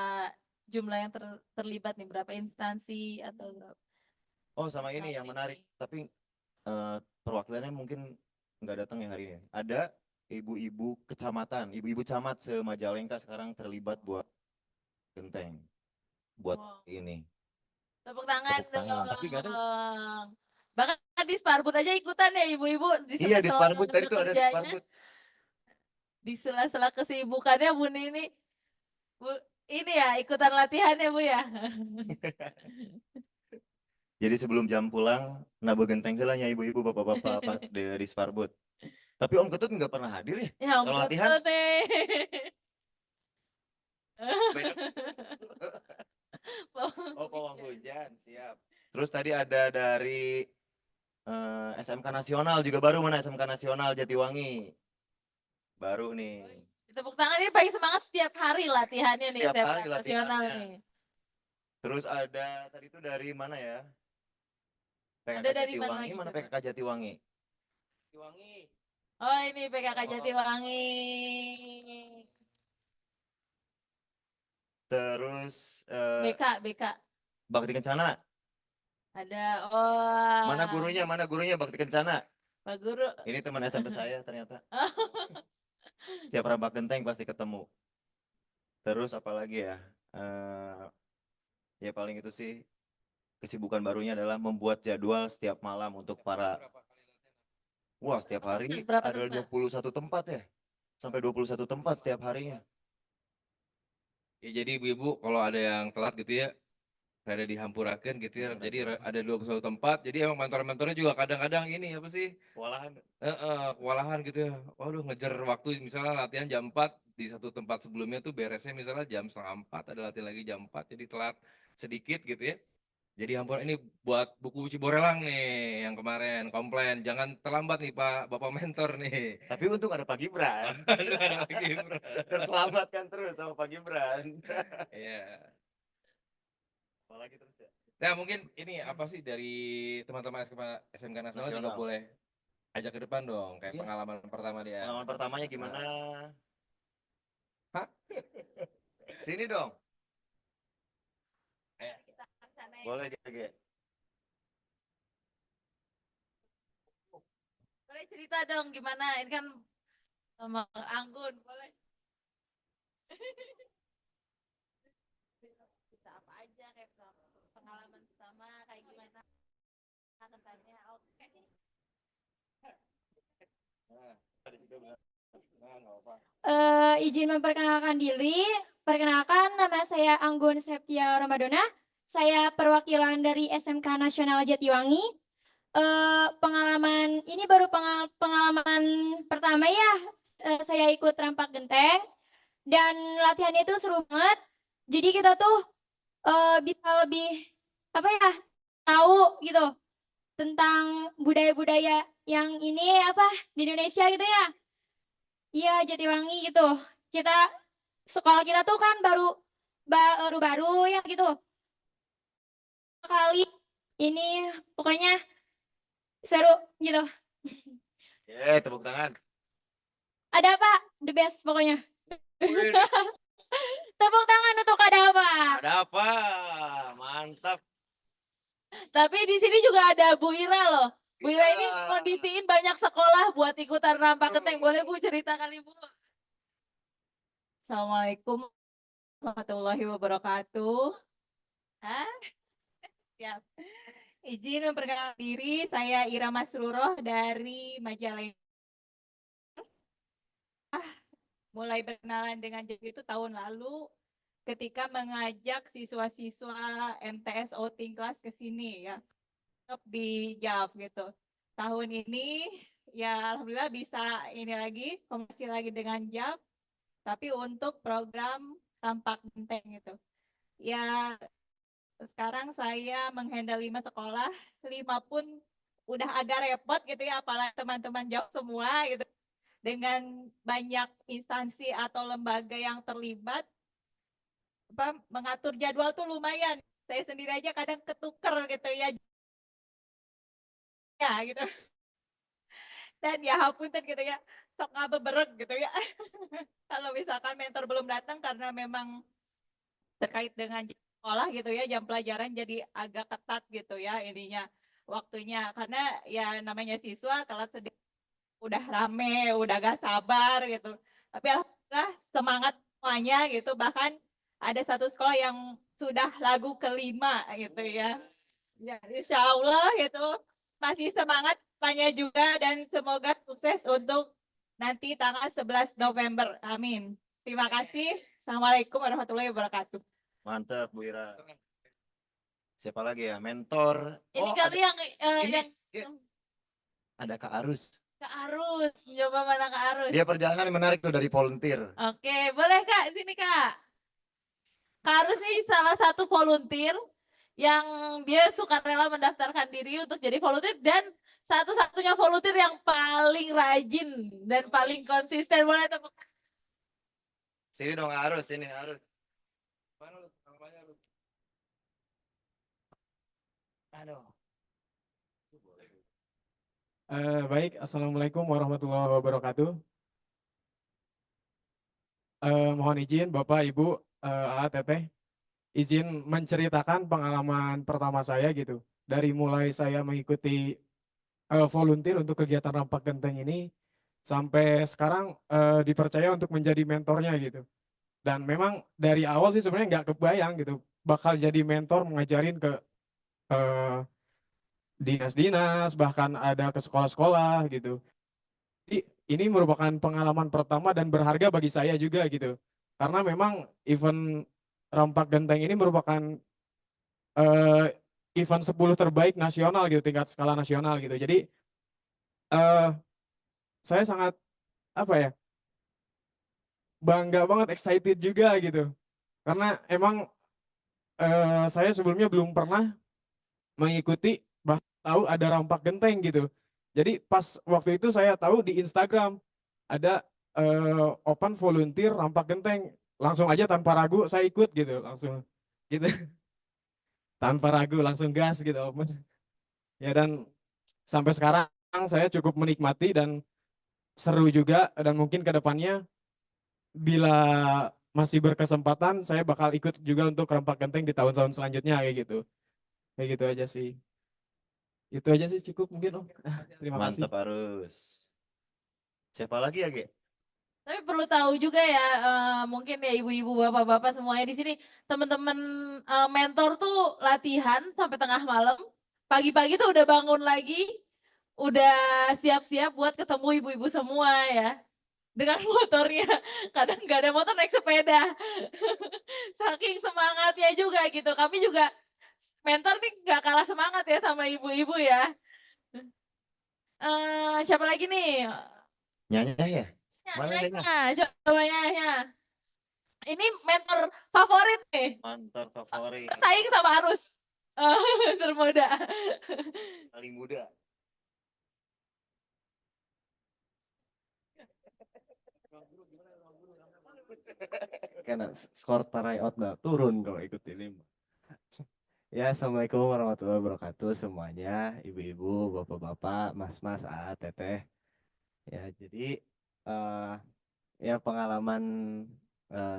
jumlah yang terlibat nih, berapa instansi atau berapa? Oh sama ini yang menarik, tapi perwakilannya mungkin nggak datang ya hari ini. Ada ibu-ibu kecamatan, ibu-ibu camat se-Majalengka sekarang terlibat buat genteng, buat ini. Tepuk tangan Tepuk tangan, tapi nggak ada. dong. Bahkan di Sparbud aja ikutan ya ibu-ibu di Iya di sela-sela Sparbud tadi tuh ada di kerjanya. Sparbud. Di sela-sela kesibukannya Bu Nini, Bu, ini ya ikutan latihannya Bu ya. Jadi sebelum jam pulang, nabuh genteng heula nya ibu-ibu bapak-bapak di Sparbud. Tapi Om Ketut nggak pernah hadir ya? Ya Om Kalau latihan? Ketut nih. Oh pawang hujan, siap. Terus tadi ada dari SMK Nasional juga baru, mana SMK Nasional Jatiwangi. Baru nih. Tepuk tangan ini paling semangat setiap hari latihannya nih, Setiap SMK hari Nasional latihannya. nih. Terus ada tadi itu dari mana ya? PKK Ada dari mana Jatiwangi, lagi mana coba? PKK Jatiwangi? Jatiwangi. Oh ini PKK Jatiwangi. Terus BK. Bakti Kencana. Ada, oh. Mana gurunya Bakti Kencana? Pak Guru. Ini teman SMP saya ternyata. Setiap Rampak Genteng pasti ketemu. Terus apalagi ya? Ya paling itu sih kesibukan barunya adalah membuat jadwal setiap malam untuk para. Wah setiap hari Berapa ada 21 tempat ya. Sampai 21 tempat setiap harinya. Ya jadi ibu-ibu kalau ada yang telat gitu ya, ada dihampurakan gitu ya. Jadi ada 21 tempat. Jadi emang mentor-mentornya juga kadang-kadang ini apa sih? Kewalahan. Kewalahan gitu ya. Waduh ngejar waktu misalnya latihan jam 4 di satu tempat sebelumnya tuh beresnya misalnya jam 3:30, ada latihan lagi jam 4 jadi telat sedikit gitu ya. Jadi hampur ini buat buku Ciborelang nih yang kemarin komplain jangan terlambat nih Pak Bapak mentor nih. Tapi untung ada Pak Gibran. Ada Pak Gibran. Terselamatkan terus sama Pak Gibran. Iya. Apalagi terus ya. Nah mungkin ini apa sih dari teman-teman SMK Nasional juga boleh Ajak ke depan dong, kayak Iya. pengalaman pertama dia. Pengalaman pertamanya gimana? Hah? Sini dong. Kita sana ya. Boleh Gege. Boleh cerita dong gimana? Ini kan sama Anggun, boleh. Bisa apa aja kayak pengalaman sama kayak gimana kesannya. Oke. Izin memperkenalkan diri. Perkenalkan, nama saya Anggun Septia Ramadona. Saya perwakilan dari SMK Nasional Jatiwangi. Pengalaman ini baru pengalaman pertama ya. Saya ikut Rampak Genteng dan latihannya itu seru banget. Jadi kita tuh bisa lebih apa ya, tahu gitu tentang budaya-budaya yang ini apa di Indonesia gitu ya. Iya, Jatiwangi gitu. Kita sekolah kita tuh kan baru ya gitu. Kali ini pokoknya seru gitu. Tepuk tangan. Ada apa? The best pokoknya. Wih, Tepuk tangan untuk ada apa? ada apa? Mantap. Tapi di sini juga ada Bu Ira loh. Bu Ira ini Iya. kondisiin banyak sekolah buat ikutan Rampak Genteng. Boleh Bu cerita kali Bu? Assalamualaikum warahmatullahi wabarakatuh. Siap. Izin memperkenalkan diri, saya Ira Masruroh dari Majalengka. Mulai berkenalan dengan JAV itu tahun lalu ketika mengajak siswa-siswa MTS Outing Class ke sini ya. Di JAV gitu. Tahun ini ya alhamdulillah bisa ini lagi, komersil lagi dengan JAV. Tapi untuk program Rampak Genteng gitu. Ya sekarang saya menghandle 5 sekolah, 5 pun udah agak repot gitu ya, apalagi teman-teman jauh semua gitu. Dengan banyak instansi atau lembaga yang terlibat, mengatur jadwal tuh lumayan. Saya sendiri aja kadang ketuker gitu ya. Ya gitu. Dan ya hapunten gitu ya, sok ngabebereg gitu ya. Kalau misalkan mentor belum datang karena memang terkait dengan sekolah gitu ya, jam pelajaran jadi agak ketat gitu ya ininya waktunya. Karena ya namanya siswa telat sedikit udah rame, udah gak sabar gitu. Tapi alhamdulillah semangat semuanya gitu. Bahkan ada satu sekolah yang sudah lagu kelima gitu ya. Ya insya Allah gitu masih semangat semuanya juga dan semoga sukses untuk nanti tanggal 11 November. Amin. Terima kasih. Assalamualaikum warahmatullahi wabarakatuh. Mantap Bu Ira. Siapa lagi ya? Mentor. Ini Oh, kali yang ada Kak Arus. Kak Arus. Coba mana Kak Arus? Dia perjalanan menarik tuh dari volunteer. Oke, boleh Kak, sini Kak. Kak Arus nih salah satu volunteer yang dia suka rela mendaftarkan diri untuk jadi volunteer dan satu-satunya volunteer yang paling rajin dan paling konsisten. Boleh tepuk. Sini dong Kak Arus, sini Arus. Mana lu? Namanya lu? Aduh. Baik, Assalamualaikum warahmatullahi wabarakatuh. Mohon izin Bapak, Ibu, Teteh, izin menceritakan pengalaman pertama saya gitu. Dari mulai saya mengikuti volunteer untuk kegiatan Rampak Genteng ini, sampai sekarang dipercaya untuk menjadi mentornya gitu. Dan memang dari awal sih sebenarnya nggak kebayang gitu, bakal jadi mentor mengajarin ke dinas-dinas, bahkan ada ke sekolah-sekolah gitu. Jadi ini merupakan pengalaman pertama dan berharga bagi saya juga gitu. Karena memang event Rampak Genteng ini merupakan event 10 terbaik nasional gitu, tingkat skala nasional gitu. Jadi saya sangat apa ya, bangga banget, excited juga gitu. Karena emang saya sebelumnya belum pernah mengikuti, tahu ada Rampak Genteng gitu. Jadi pas waktu itu saya tahu di Instagram ada open volunteer Rampak Genteng, langsung aja tanpa ragu saya ikut gitu, langsung gitu. Tanpa ragu langsung gas gitu open. Ya dan sampai sekarang saya cukup menikmati dan seru juga, dan mungkin ke depannya bila masih berkesempatan saya bakal ikut juga untuk Rampak Genteng di tahun-tahun selanjutnya kayak gitu. Kayak gitu aja sih. Itu aja sih cukup mungkin Om. Terima kasih. Mantap Arus. Siapa lagi ya, Ge? Tapi perlu tahu juga ya, mungkin ya ibu-ibu, bapak-bapak semuanya di sini, teman-teman mentor tuh latihan sampai tengah malam, pagi-pagi tuh udah bangun lagi, udah siap-siap buat ketemu ibu-ibu semua ya, dengan motornya. Kadang nggak ada motor, naik sepeda. Saking semangatnya juga gitu. Kami juga mentor nih nggak kalah semangat ya sama ibu-ibu ya. Siapa lagi nih? Nyanya ya? Mana Nyanya? Nyanya, coba Nyanya. Ini mentor favorit nih. Mentor favorit. Saing sama Arus. Termuda. Paling muda. Karena skor tryout turun kalau ikut ini. Ya, Assalamualaikum warahmatullahi wabarakatuh semuanya, ibu-ibu, bapak-bapak, mas-mas, teteh. Ya, jadi ya pengalaman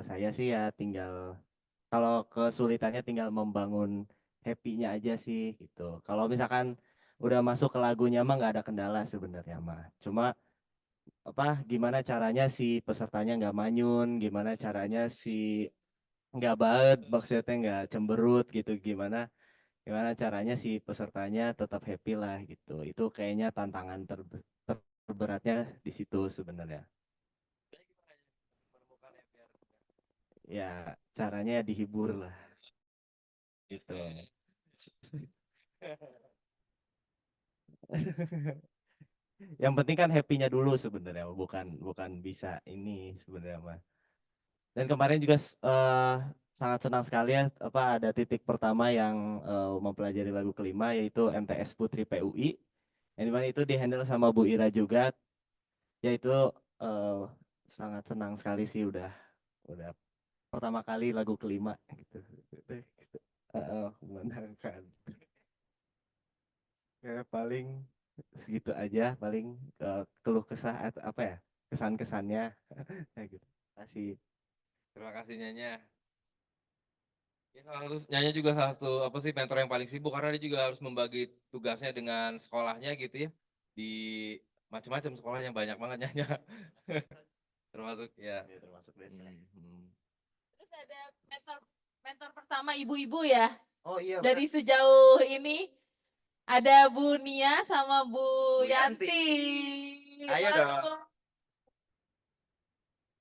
saya sih ya tinggal, kalau kesulitannya tinggal membangun happy-nya aja sih gitu. Kalau misalkan udah masuk ke lagunya mah nggak ada kendala sebenarnya mah. Cuma gimana caranya si pesertanya nggak manyun, gimana caranya si nggak baet, maksudnya nggak cemberut gitu, gimana gimana caranya si pesertanya tetap happy lah gitu. Itu kayaknya tantangan terberatnya di situ sebenarnya. Ya caranya dihibur lah gitu. Yang penting kan happy-nya dulu sebenarnya, bukan bukan bisa ini sebenarnya mah. Dan kemarin juga sangat senang sekali ya ada titik pertama yang mempelajari lagu kelima, yaitu MTS Putri PUI. Yang dimana itu dihandle sama Bu Ira juga. Yaitu sangat senang sekali sih udah pertama kali lagu kelima gitu. Menangkan. Ya, paling segitu aja, paling keluh kesah atau kesan-kesannya. Ya, gitu. Kasih. Terima kasih Nyanya. Ya, Nyanya juga salah satu mentor yang paling sibuk karena dia juga harus membagi tugasnya dengan sekolahnya gitu ya. Di macam-macam sekolahnya banyak banget Nyanya. Termasuk ya. Termasuk desa. Terus ada mentor pertama ibu-ibu ya. Oh iya. Dari sejauh ini ada Bu Nia sama Bu Yanti. Ayo dong.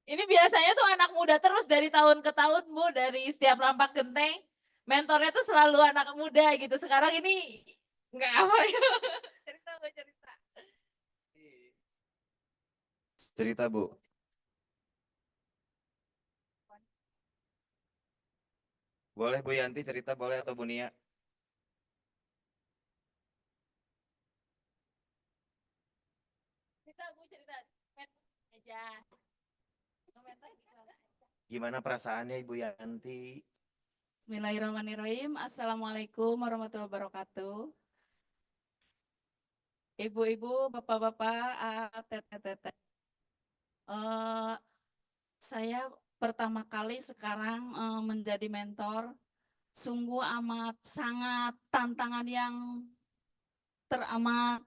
Ini biasanya tuh anak muda terus dari tahun ke tahun Bu, dari setiap Rampak Genteng. Mentornya tuh selalu anak muda gitu. Sekarang ini nggak apa ya. cerita. Cerita Bu. Boleh Bu Yanti cerita, boleh, atau Bu Nia? Cerita Bu, cerita. Aja. Gimana perasaannya Ibu Yanti? Bismillahirrahmanirrahim. Assalamualaikum warahmatullahi wabarakatuh. Ibu-ibu, bapak-bapak, teteh-teteh. Saya pertama kali sekarang menjadi mentor. Sungguh amat sangat tantangan yang teramat.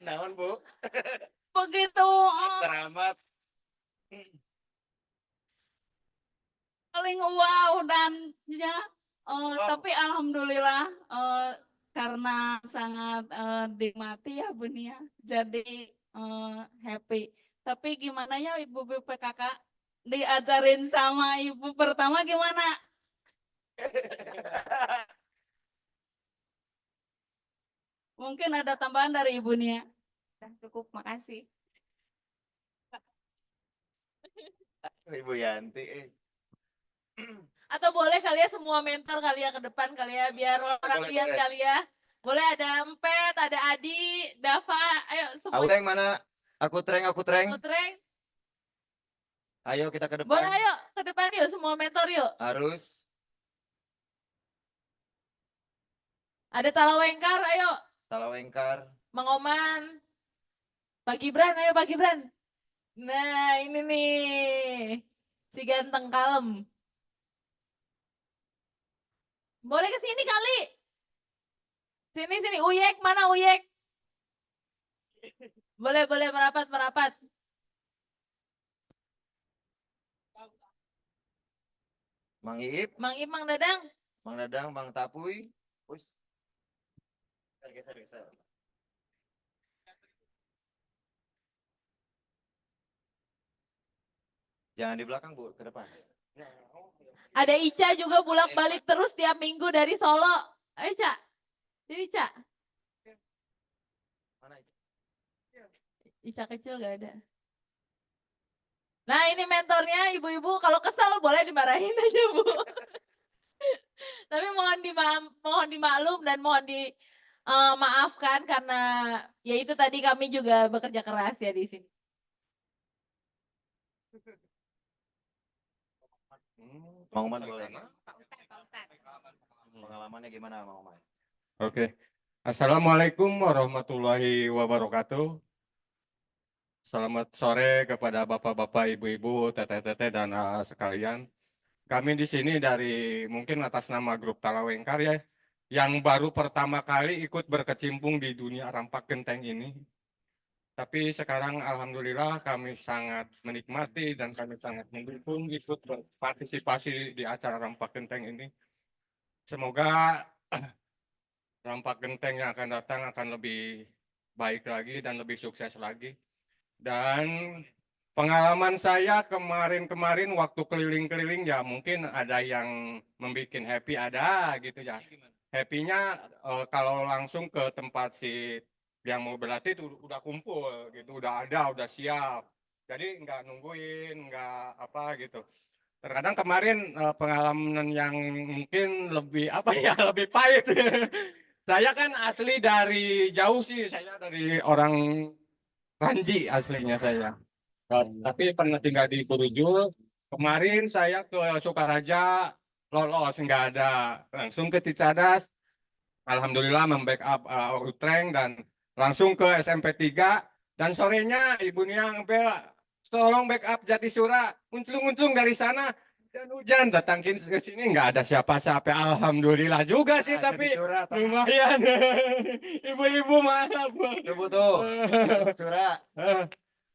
Naon Bu? Begitu. Teramat. Paling wow dan ya, tapi alhamdulillah karena sangat dinikmati ya Bu Nia, jadi happy. Tapi gimana ya Ibu BPKK, diajarin sama Ibu pertama gimana? Mungkin ada tambahan dari Ibu Nia. Cukup, makasih. Ibu Yanti. Atau boleh kali ya semua mentor kali ya ke depan kali ya, biar orang lihat kali ya. Boleh ada Empet, ada Adi, Dava, ayo semua. Aku yang mana? Aku Treng. Aku Treng. Ayo kita ke depan. Boleh ayo ke depan yuk semua mentor yuk. Harus. Ada Talawengkar, ayo. Talawengkar. Mang Oman, Pak Gibran, ayo Pak Gibran. Nah, ini nih, si ganteng kalem. Boleh ke sini kali. Sini, sini. Uyek, mana Uyek? Boleh, boleh merapat, merapat. Mang Iip, Mang Ip, Mang Dadang. Mang Dadang, Mang Tapuy. Wis. Geser, geser. Jangan di belakang, Bu, ke depan. Ada Ica juga bolak-balik terus tiap minggu dari Solo. Ayo, Ca. Sini, Ca. Mana itu? Ica kecil gak ada. Nah, ini mentornya ibu-ibu. Kalau kesal boleh dimarahin aja, Bu. Tapi mohon dimaklum dan mohon dimaafkan karena ya itu tadi kami juga bekerja keras ya di sini. Mang Oman boleh. Pengalamannya gimana, Mang Oman? Oke. Assalamualaikum warahmatullahi wabarakatuh. Selamat sore kepada bapak-bapak, ibu-ibu, teteh-teteh dan sekalian. Kami di sini dari mungkin atas nama grup Talawengkar ya, yang baru pertama kali ikut berkecimpung di dunia rampak genteng ini. Tapi sekarang alhamdulillah kami sangat menikmati dan kami sangat mendukung ikut berpartisipasi di acara rampak genteng ini. Semoga rampak genteng yang akan datang akan lebih baik lagi dan lebih sukses lagi. Dan pengalaman saya kemarin-kemarin waktu keliling-keliling ya mungkin ada yang membuat happy, ada gitu ya. Happy-nya kalau langsung ke tempat si yang mau berlatih itu udah kumpul gitu, udah ada, udah siap. Jadi nggak nungguin, nggak apa gitu. Terkadang kemarin pengalaman yang mungkin lebih apa ya, lebih pahit. Saya kan asli dari jauh sih, saya dari orang Ranji aslinya saya. Tapi pernah tinggal di Burujul. Kemarin saya ke Sukaraja, lolos nggak ada. Langsung ke Cicadas, alhamdulillah membackup Utreng dan langsung ke SMP 3. Dan sorenya Ibu Niang Bel, tolong backup Jatisura, muncul-muncul dari sana. Dan hujan datang ke sini nggak ada siapa-siapa. Alhamdulillah juga sih, tapi lumayan. Ibu-ibu maaf. Coba tuh, Jatisura.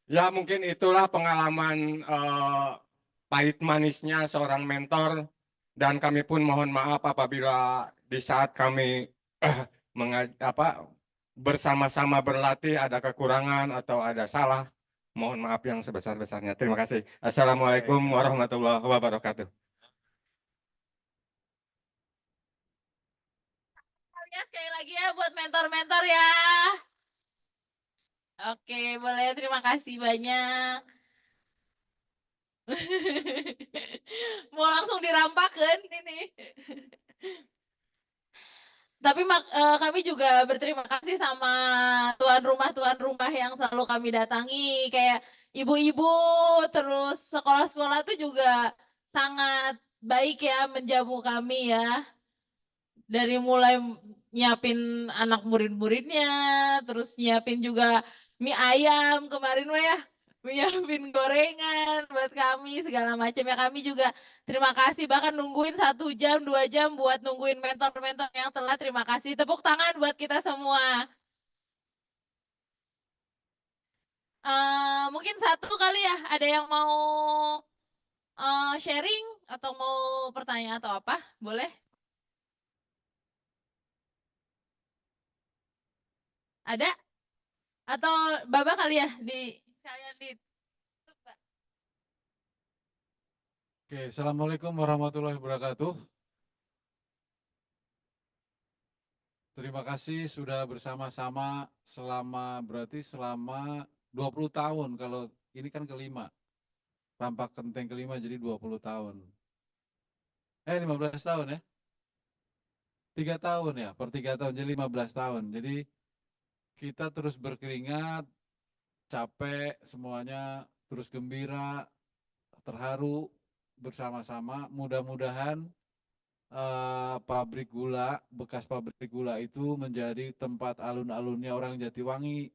Ya mungkin itulah pengalaman pahit manisnya seorang mentor dan kami pun mohon maaf apabila di saat kami bersama-sama berlatih ada kekurangan atau ada salah. Mohon maaf yang sebesar-besarnya. Terima kasih. Assalamualaikum warahmatullahi wabarakatuh. Sekali lagi ya buat mentor-mentor ya. Oke, boleh. Terima kasih banyak. Mau langsung dirampakan ini. Tapi kami juga berterima kasih sama tuan rumah yang selalu kami datangi. Kayak ibu-ibu, terus sekolah-sekolah itu juga sangat baik ya menjamu kami ya. Dari mulai nyiapin anak murid-muridnya, terus nyiapin juga mie ayam kemarin mah ya, nyiapin gorengan buat kami segala macam ya. Kami juga terima kasih bahkan nungguin 1 jam 2 jam buat nungguin mentor-mentor yang telah. Terima kasih, tepuk tangan buat kita semua. Mungkin satu kali ya, ada yang mau sharing atau mau pertanyaan atau apa? Boleh? Ada? Atau Baba kali ya di sekalian di Oke, Assalamualaikum warahmatullahi wabarakatuh. Terima kasih sudah bersama-sama berarti selama 20 tahun. Kalau ini kan kelima. Rampak Genteng kelima jadi 20 tahun. 15 tahun ya. 3 tahun ya, per 3 tahun jadi 15 tahun. Jadi kita terus berkeringat, capek semuanya, terus gembira, terharu bersama-sama. Mudah-mudahan pabrik gula, bekas pabrik gula itu menjadi tempat alun-alunnya orang Jatiwangi.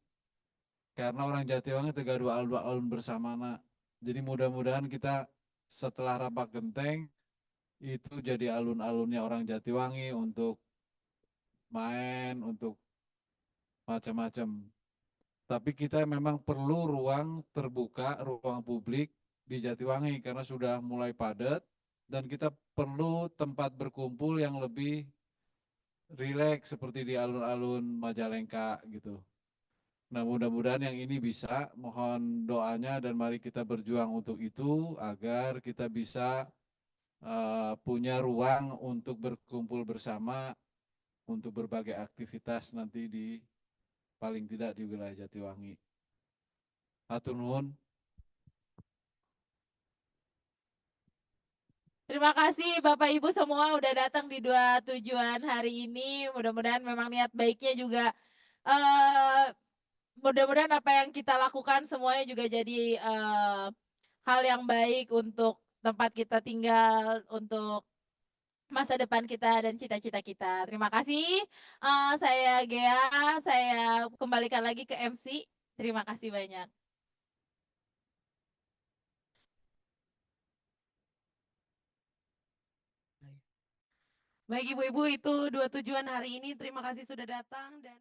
Karena orang Jatiwangi tegaduh alun-alun bersamana. Jadi mudah-mudahan kita setelah Rampak Genteng itu jadi alun-alunnya orang Jatiwangi untuk main, untuk macam-macam. Tapi kita memang perlu ruang terbuka, ruang publik di Jatiwangi karena sudah mulai padat dan kita perlu tempat berkumpul yang lebih rileks seperti di alun-alun Majalengka gitu. Nah, mudah-mudahan yang ini bisa, mohon doanya dan mari kita berjuang untuk itu agar kita bisa punya ruang untuk berkumpul bersama untuk berbagai aktivitas nanti di paling tidak di wilayah Jatiwangi. Hatur nuhun. Terima kasih Bapak Ibu semua udah datang di dua tujuan hari ini. Mudah-mudahan memang niat baiknya juga mudah-mudahan apa yang kita lakukan semuanya juga jadi hal yang baik untuk tempat kita tinggal, untuk masa depan kita dan cita-cita kita. Terima kasih. Saya Gea, saya kembalikan lagi ke MC. Terima kasih banyak. Baik Ibu-Ibu, itu dua tujuan hari ini. Terima kasih sudah datang dan